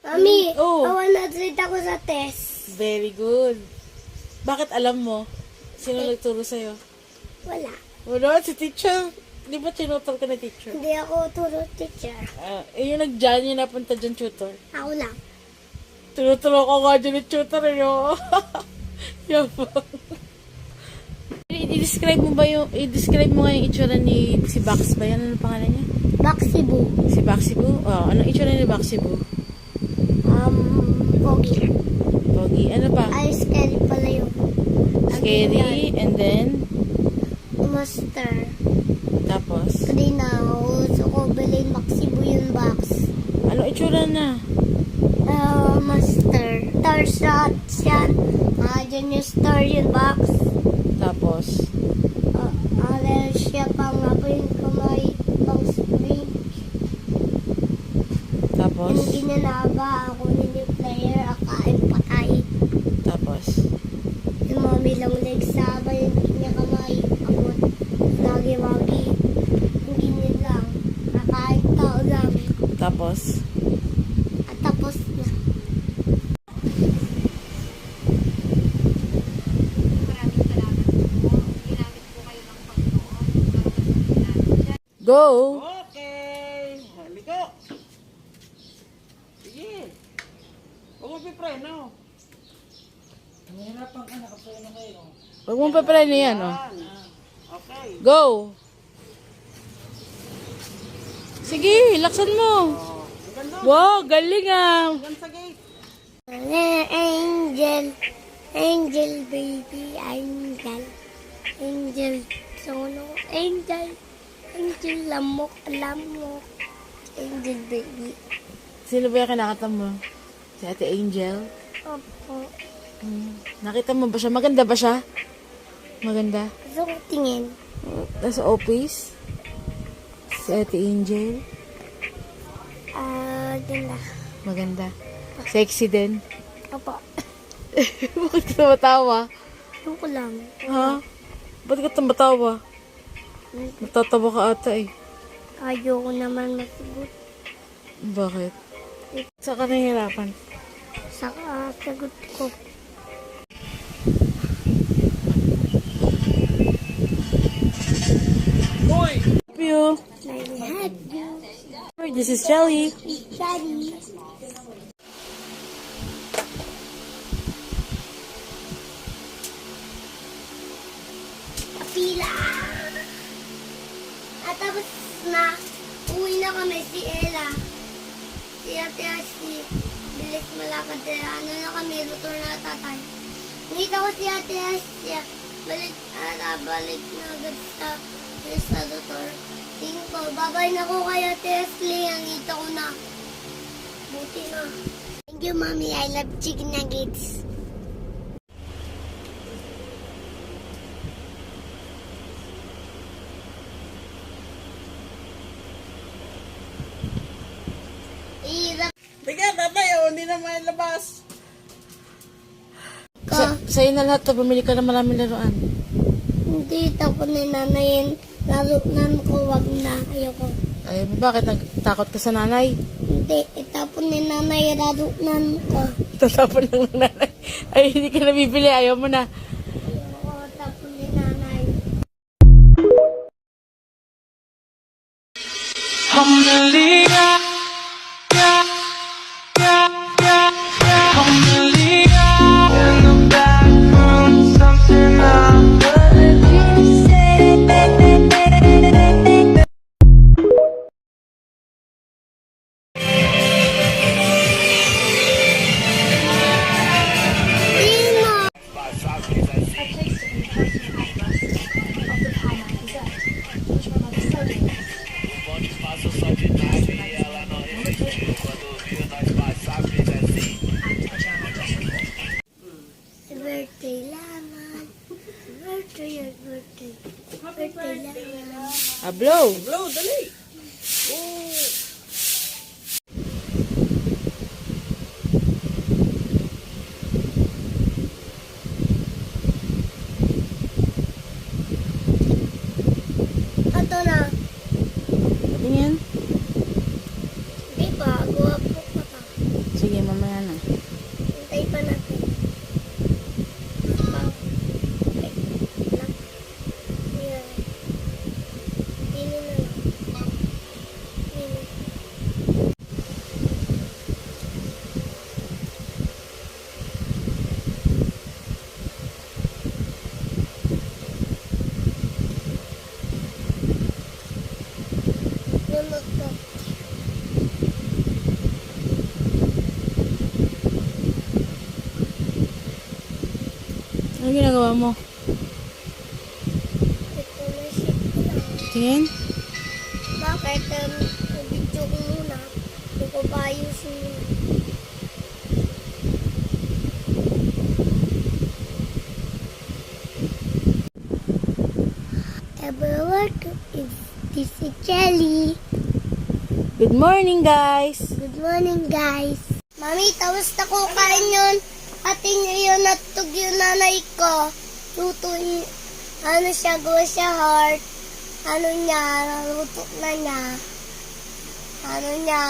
Mami, Oh. 100 ako sa test. Very good. Bakit alam mo? Sino nagturo sa'yo? Wala. Wala, si teacher. Di ba tinutor ka na teacher? Hindi ako turo teacher. Yung nag-dyan, yung napunta dyan tutor. Ako lang. Tinuturo ko nga dyan yung tutor yun. Yabang. I-describe mo nga yung itsura ni si Bax ba yan? Ano pangalan niya? Baksibu. Si Baxibu? Oh, anong itsura ni Baxibu? Pogi. Pogi. Ano pa? Ay, scary pala yun. Scary. And then, Master. tapos, Kanina, gusto ko bilhin Baksibu yung box. ano itsura na? Master. Star shots yan. Dyan yung star yung box. Tapos, Siya pang nga po yung kamay pang spring. tapos, Yung ginanaba, ako yung player, akain patay. tapos, Yung mami lang nagsaba yung kanya kamay. Ako, lagi-wagi. Yung ganyan lang. Kakain tao lang. tapos, At tapos na. go! Okay. Halika. Sige. Huwag mo pipreno. Nahirapan ka, nakapreno kayo. Huwag mong papreno yan, oh. Okay. Go! Sige, laksan mo. Ganda. Wow, galing ah. Ganda sa gate. Angel. Angel, baby. Angel. Angel. Sono. Angel. Angel, lamok. Lamok. Angel, baby. Sino ba yung kinakata mo? Si Ate Angel? Opo. Nakita mo ba siya? Maganda ba siya? Maganda. Gusto ko tingin. Nasa office? Si Ate Angel? Ganda. Maganda. Sexy din. Opo. Bakit ka tumatawa? Yung ko lang. Ha? Ba't ka tumatawa? Natatawa ka ata eh. Ayoko naman masugot. Bakit? Saan ka nahihirapan? Sa sagot ko. Love you. I had you. This is Jelly. Daddy. Pila. At tapos na, uwi na kami si Ella. Si Ate Ashley. Bilis malakad sila. Ano na kami, luto na tatay. Nakita ko si Ate Ashley. Balik na agad sa doktor. Tingin ko, babay na ko kay Ate Ashley. Ang ito ko na. Buti na. Thank you, Mommy. I love chicken nuggets. Tiga, tatay, oh, hindi na mailabas. Sa'yo na lahat to. Bumili ka na maraming laruan. Hindi, tapos ni nanay larunan ko, wag na. Ayoko. Ay, bakit nagtakot ka sa nanay? Hindi, itapon ni nanay larunan ko. Tatapon lang ng nanay. Ay, hindi ka na bibili. Ayaw mo na. Ayoko, tapon ni nanay. Birthday laman. Birthday laman. blow. Blow, dali. Ato na. Tingin. Di ba? Gawa po pa pa. Sige, mamaya na. Hintay pa natin. Dili na lang. Dili. Lumot ka. Ano ginagawa mo? Ito na shit ko lang. Tingin. Bakit? Video ko muna. Hindi ko pa ayusin muna. Everyone, this is Jelly. Good morning, guys. Good morning, guys. Mami, tapos na ko kain yun. Ating yun natug yung nanay ko. Luto ano siya, gawa siya heart. Ano niya, luto na niya. Ano niya,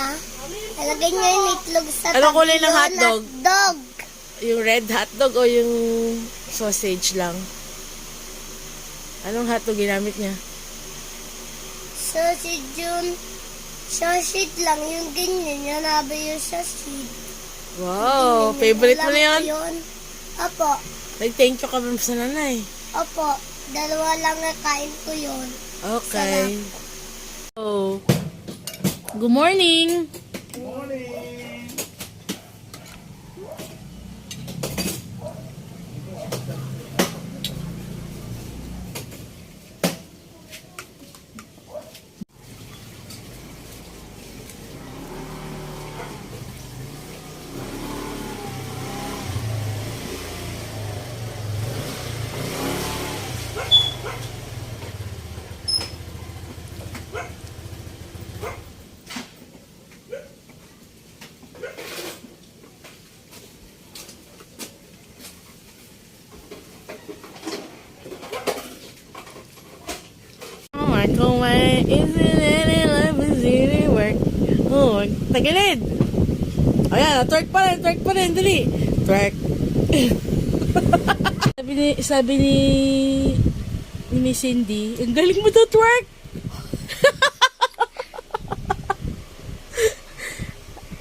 ilagay niya yung itlog sa Anong kulay ng yun, hotdog? hotdog. Yung red hotdog o yung sausage lang? Anong hotdog ginamit niya? Sausage yun. Sausage lang, yung ganyan. Yan nabi yung sausage. Wow, Ganyan, favorite mo ulam na ko yun? yun. Opo, Nag-thank you ka ba sa nanay? opo. Dalawa lang na kain ko yun. Okay. Oh. Good morning. Oh my God, isn't it in life is easy work? Oh, tagilid. Ayan, twerk pa rin, dali. Twerk. sabi ni Miss Cindy, ang galing mo daw twerk.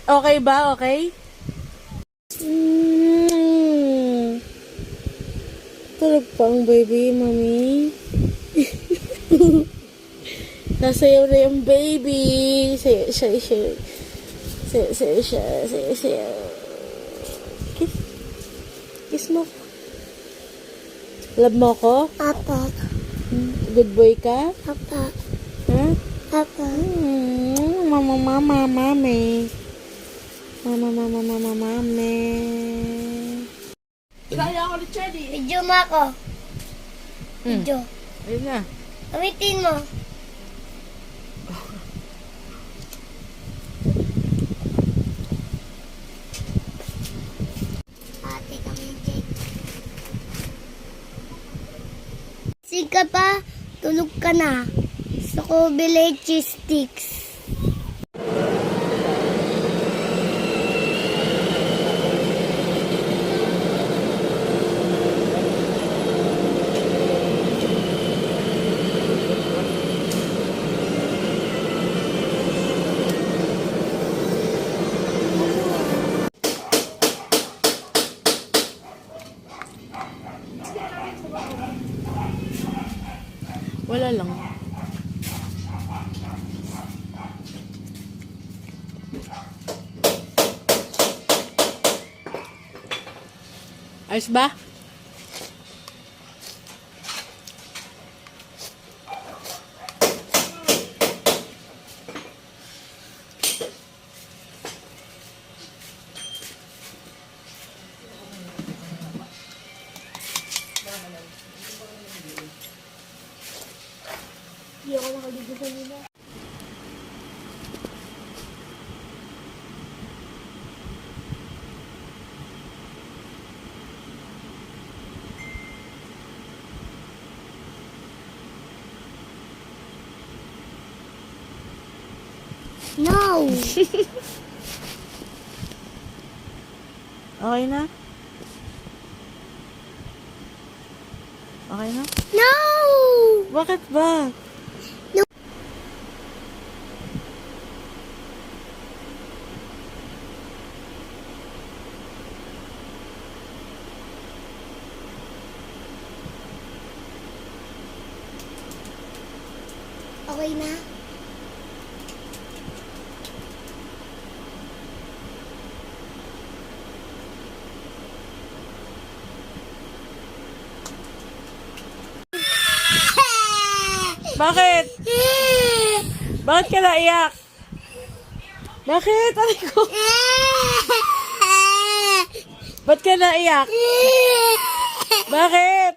Okay ba? Okay? Tulog pa ang baby, mami. Nasayaw na yung baby. Sayaw. Kiss mo. Love mo ko? Papa, Good boy ka? papa, Ha? papa. Mama, mami. Mami. Video mo ako. Video. Ayun na. Gamitin mo. Ate kami, Jake. Sige ka pa, tulog ka na. Gusto ko bilay cheese sticks. Wala lang. Ayos ba? Hindi ako nakaligo sa No. Okay na? Okay na? No. Bakit ba? Okay na? Bakit? Bakit ka naiyak? Bakit? Aray ko. Ba't ka naiyak? Bakit?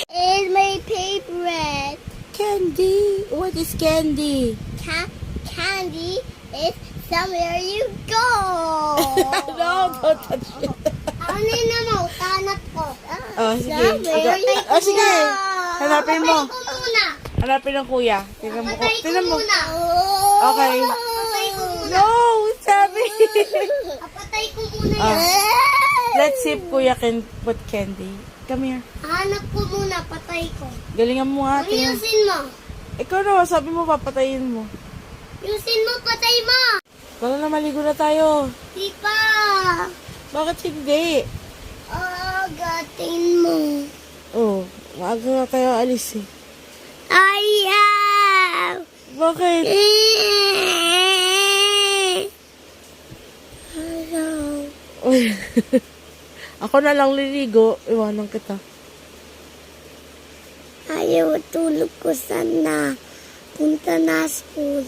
It's my favorite. Candy. What is candy? Candy is somewhere you go. No, don't touch it. Ano yun naman? Utanat ko. Oh, sige. Somewhere you Oh, sige. go. Hanapin mo. Papatay ko muna. Hanapin ng kuya. Tingnan mo. Papatay ko Tingnan mo. muna. Okay. Papatay ko muna. No, sabi. Papatay ko muna Ah. yan. Let's see if kuya can put candy. Come here. Hanap ko muna. Patay ko. Galingan mo ha. Tingnan. Ayusin mo. Ikaw na, sabi mo papatayin mo. Ayusin mo. Patay mo. Baka na maligo na tayo. Di pa. Bakit hindi? Gatin mo. Oh, maaga na tayo alis eh. Ayaw. Bakit? Ayaw. Uy. Ako na lang liligo. Iwanan kita. Ayaw, tulog ko sana. Punta na school.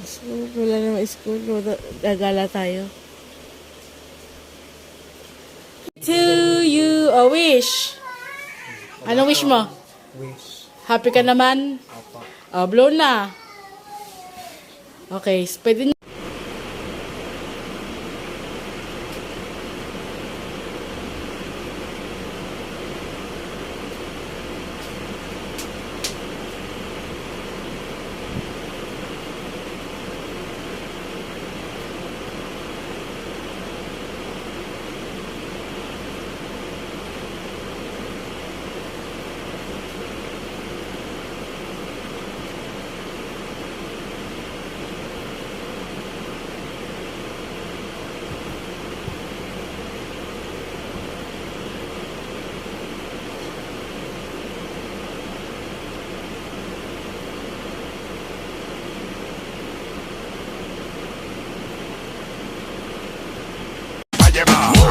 So, wala naman school. Gagala tayo. To you a wish. Anong wish mo? Wish. Happy ka naman? Oh, blow na. Okay, pwede niyo.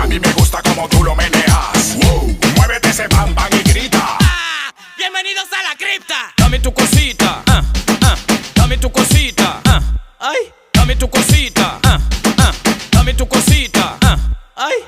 A mí me gusta como tú lo meneas. Muévete ese bam bam y grita. Bienvenidos a la cripta. Dame tu cosita, dame tu cosita, ay, dame tu cosita, dame tu cosita, ay.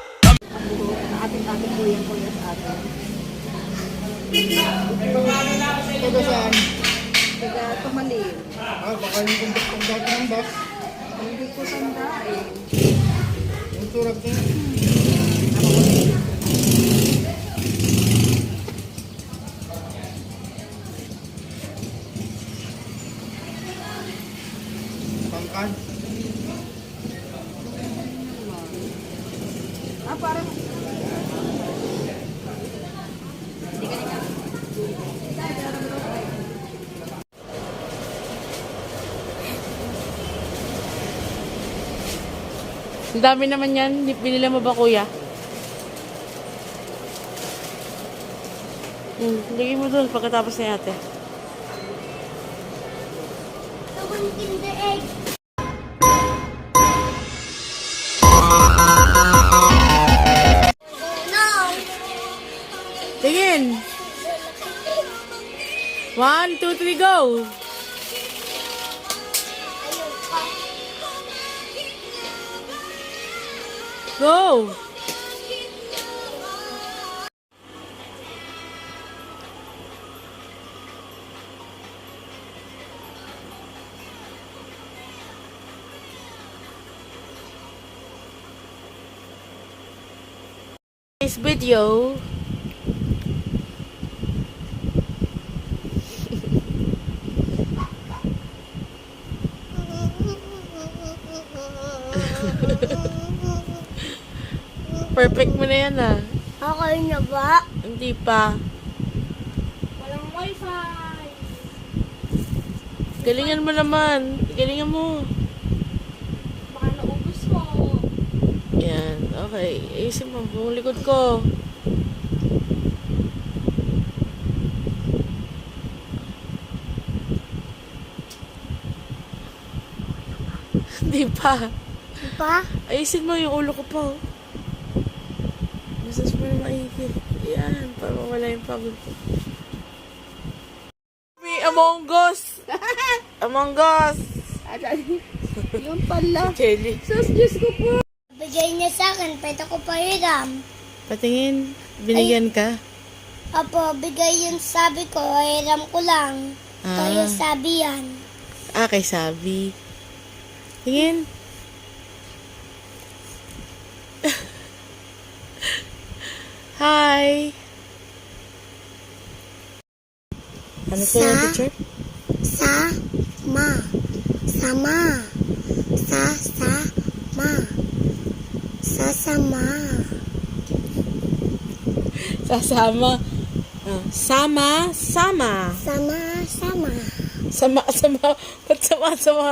Ang dami naman yan. Binila mo ba, kuya? Lagay mo doon pagkatapos ni ate. Someone Kinder Egg. No. Tingin! 1, 2, 3, go! Go! This video perfect mo na yan ah. Okay na ba? Hindi pa. Walang wifi. Galingan mo naman. Galingan mo. Baka naubos mo. Yan. Okay. Ayusin mo. Buong likod ko. Hindi pa. Pa? Ayusin mo yung ulo ko pa. Oh. Massage mo na maigi. Yan. Para mawala yung pagod ko. May Among Us! Among Us! Yung pala. Jelly. Bigay niya sa akin, pwede ko pa hiram. Patingin. Binigyan ka? Apo, bigay yun sabi ko, hiram ko lang. Ito Ah. yung sabi yan. Kay Sabi. Tingin. Hi! Ano po yung teacher? Sama. Sama. Sasama. Sasama. Sasama. Sama. Sama. Sama. Sama. Ba't sama?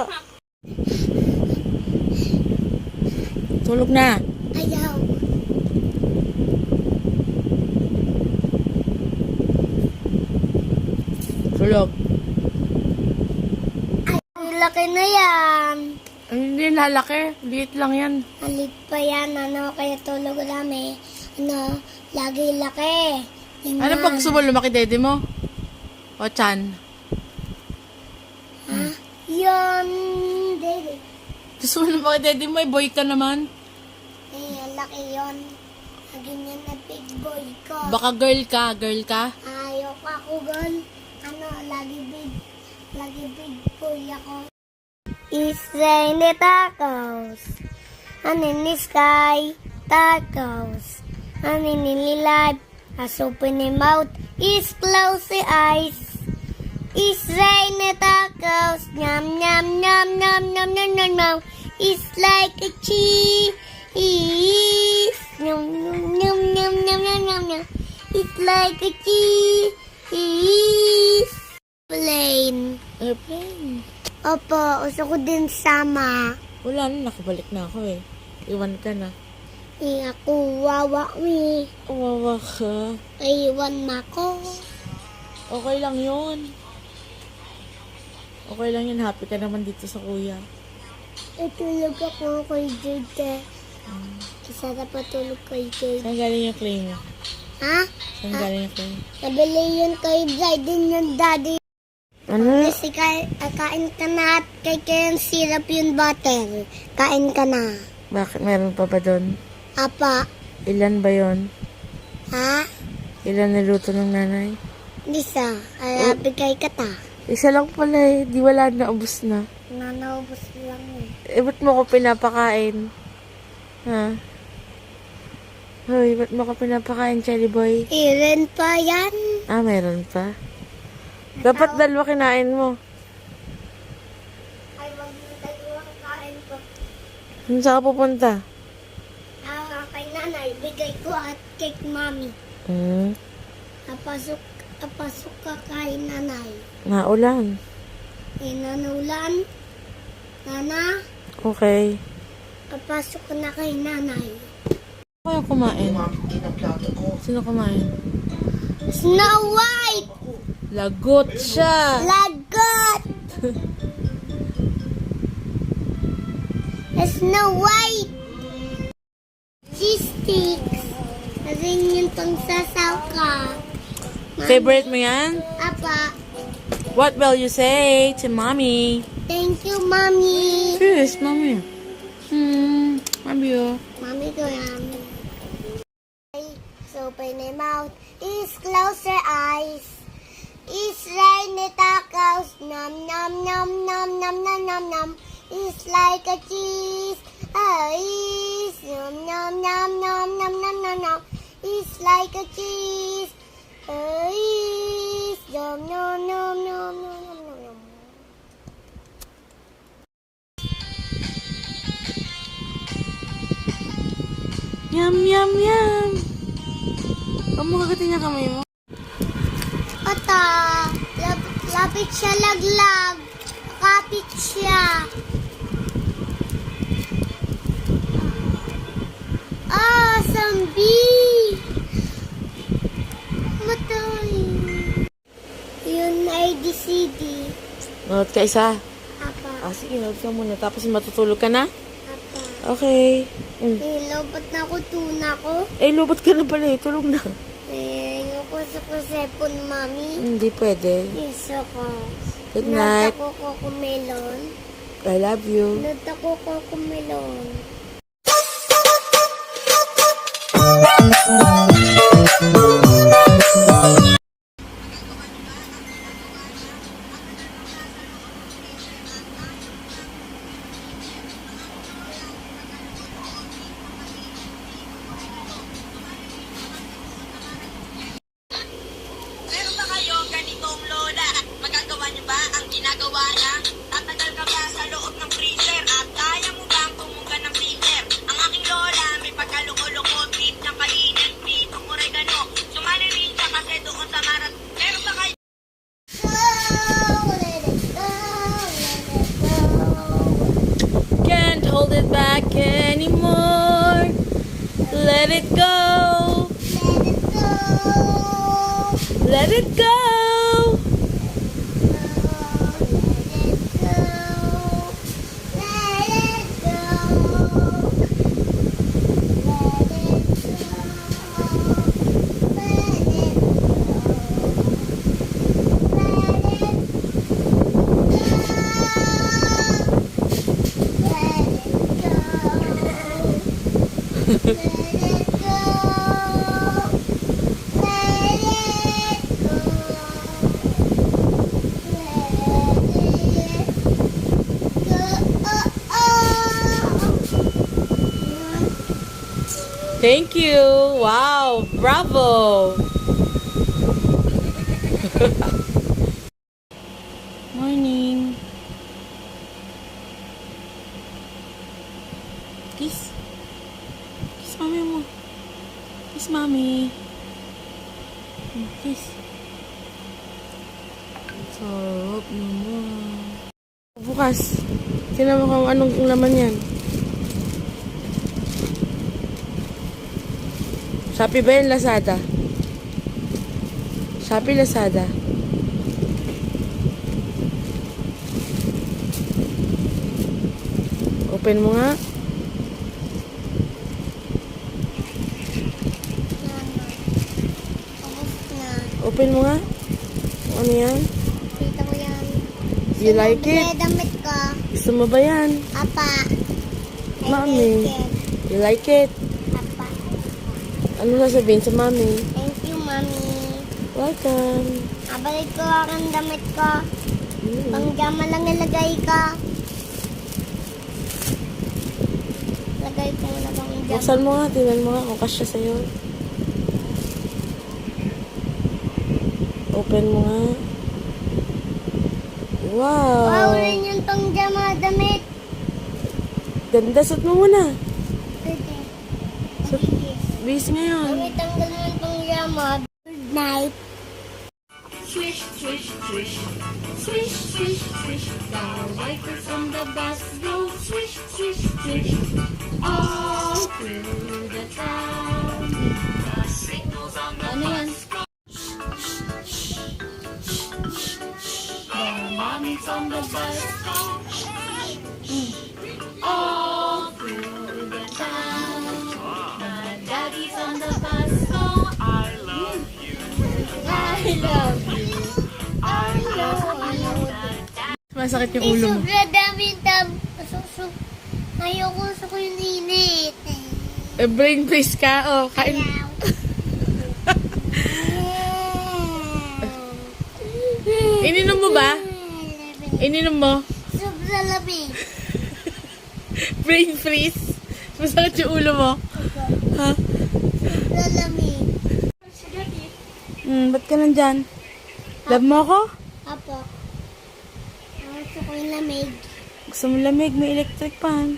Tulog na. Ayaw. Tulog. Ang laki na yan. Hindi lalaki. Liit lang yan. Alit pa yan, kaya tulog namin. Lagi laki. Tingnan. Ano pag gusto mo lumaki dede mo? O chan? Ha? Yan, dede. Gusto mo lumaki dede mo? Boy ka naman. Laki yon. Lagi niya na big boy ko. Baka girl ka. Ayaw ko ako, girl. Lagi big boy ako. It's rainy tacos. And in the sky, tacos. And in the life, as open the mouth, is close the eyes. It's rainy tacos. Yum, yum, yum, yum, yum, yum, yum, yum. It's like a cheese. Yum, yum, yum, yum, yum, yum, yum, yum. It's like a cheese. Plane. Airplane. Opo, gusto ko din sama. Wala na. Nakabalik na ako eh. Iwan ka na. Ako, wawa mi. Wawa ka. Iwan mo ako. Okay lang yun. Okay lang yun. Happy ka naman dito sa kuya. Itulog ako kay Jade. Sarap patulog kay Jade. Saan galing yung claim mo? Ha? Saan galing yung claim? Nabili yun kay Bryden yung daddy. Ano? Kasi kain ka na at kay Ken syrup yung butter. Kain ka na. Bakit? Meron pa ba doon? Apa? Ilan ba yon? Ha? Ilan niluto ng nanay? Lisa, ay bigay ka ta. Isa lang pala eh. Di wala na. Ubus na. Nanaubos lang eh. Ba't mo ko pinapakain? Ha? Hoy, ba't mo ko pinapakain, Cherry Boy? Ilan pa yan? Meron pa. Dapat dalawa kinain mo. Ay, wag yung dalawang kain ko. Saan ka pupunta? Kay nanay, bigay ko at kay mami. Apasok ka kay nanay. Naulan. Nanulan. Nana, Okay. apasok ko na kay nanay. Kaya kumain? Sino kumain? Snow White! Lagot siya! Lagot! Snow White! Cheese sticks. Kasi yung pangsasaw ka. Favorite mo yan? Apa, What will you say to mommy? thank you, mommy. Yes, mommy. Love you. Mommy ko yan. So, open your mouth. Is close your eyes. Is rainy tacos. Nom, nom, nom, nom, nom, nom, nom, nom. It's like a cheese. Is nom, nom, nom, nom, nom, nom, nom, nom. It's like a cheese. Is nom, nom, nom, nom, nom, nom, nom. Yum, yum, yum. Huwag mo kagatin yung kamay mo. Ata, lapit siya laglag. Kapit siya. Ah, sambi. Matay. Yun ay DCD. Nood ka isa. Apa, Sige, nood ka muna. Tapos matutulog ka na? apa. Okay. Lobot na ko, tuna ko. Lubot ka na pala eh. Tulog na. Ayoko sa kusepon, mami. Hindi pwede. Isa ko. Good night. Nata ko kokumelon. I love you. Nata ko kokumelon. Meron ba kayo ganitong lola? Magagawa niyo ba ang ginagawa niya? Tatagal ka ba sa loob ng freezer? At kaya mo bang pumunga ng freezer? Ang aking lola may pagkaloko-loko, tip niya kainin, dito oregano. Sumali rin siya kasi doon sa marat. Meron ba kayo? Can't hold it back anymore. Let it go. Let it go. Thank you. Wow. Bravo. Morning. Kiss. Kiss mami mo. Kiss mami. Kiss. Sarap naman. Bukas. Tingnan mo kung anong laman yan. Shopee ba yan? Lazada? Shopee, Lazada. Open mo nga. Open mo nga. Ano yan? Kita ko yan. You like it? Damit ko. Gusto mo ba yan? Apa. Mami. like it. You like it? Apa. Ano sasabihin sa mami? Thank you, mami. Welcome. Abalik ko ang damit ko. Pangjama lang nilagay ka. Lagay ko na pangjama. Buksan mo nga. Tingnan mo nga kung kasya sa'yo. Open mo nga. Wow. Wow, rin yung pangjama damit. Ganda. Suot mo muna. Pwede. Suot. Bis ngayon. Kami tanggal mo yung pangjama. Good night. Swish, swish, swish. Swish, swish, swish. The wipers on the bus go swish, swish, swish. All through the town. The signals on the bus go. The mommies on the bus go. All through the town. The daddies on the bus go. I love you. I love you. I love you. Masakit yung ulo mo. Sobra dami ayoko sa ko yung init. Brain freeze ka. Oh, kain. Ininom mo ba? Ininom mo? Sobra lamig. Brain freeze? Masakit yung ulo mo? Ha? Sobra lamig. Ba't ka nandyan? Love mo ako? Apo. Gusto ko yung lamig. Gusto mo lamig? May electric pan.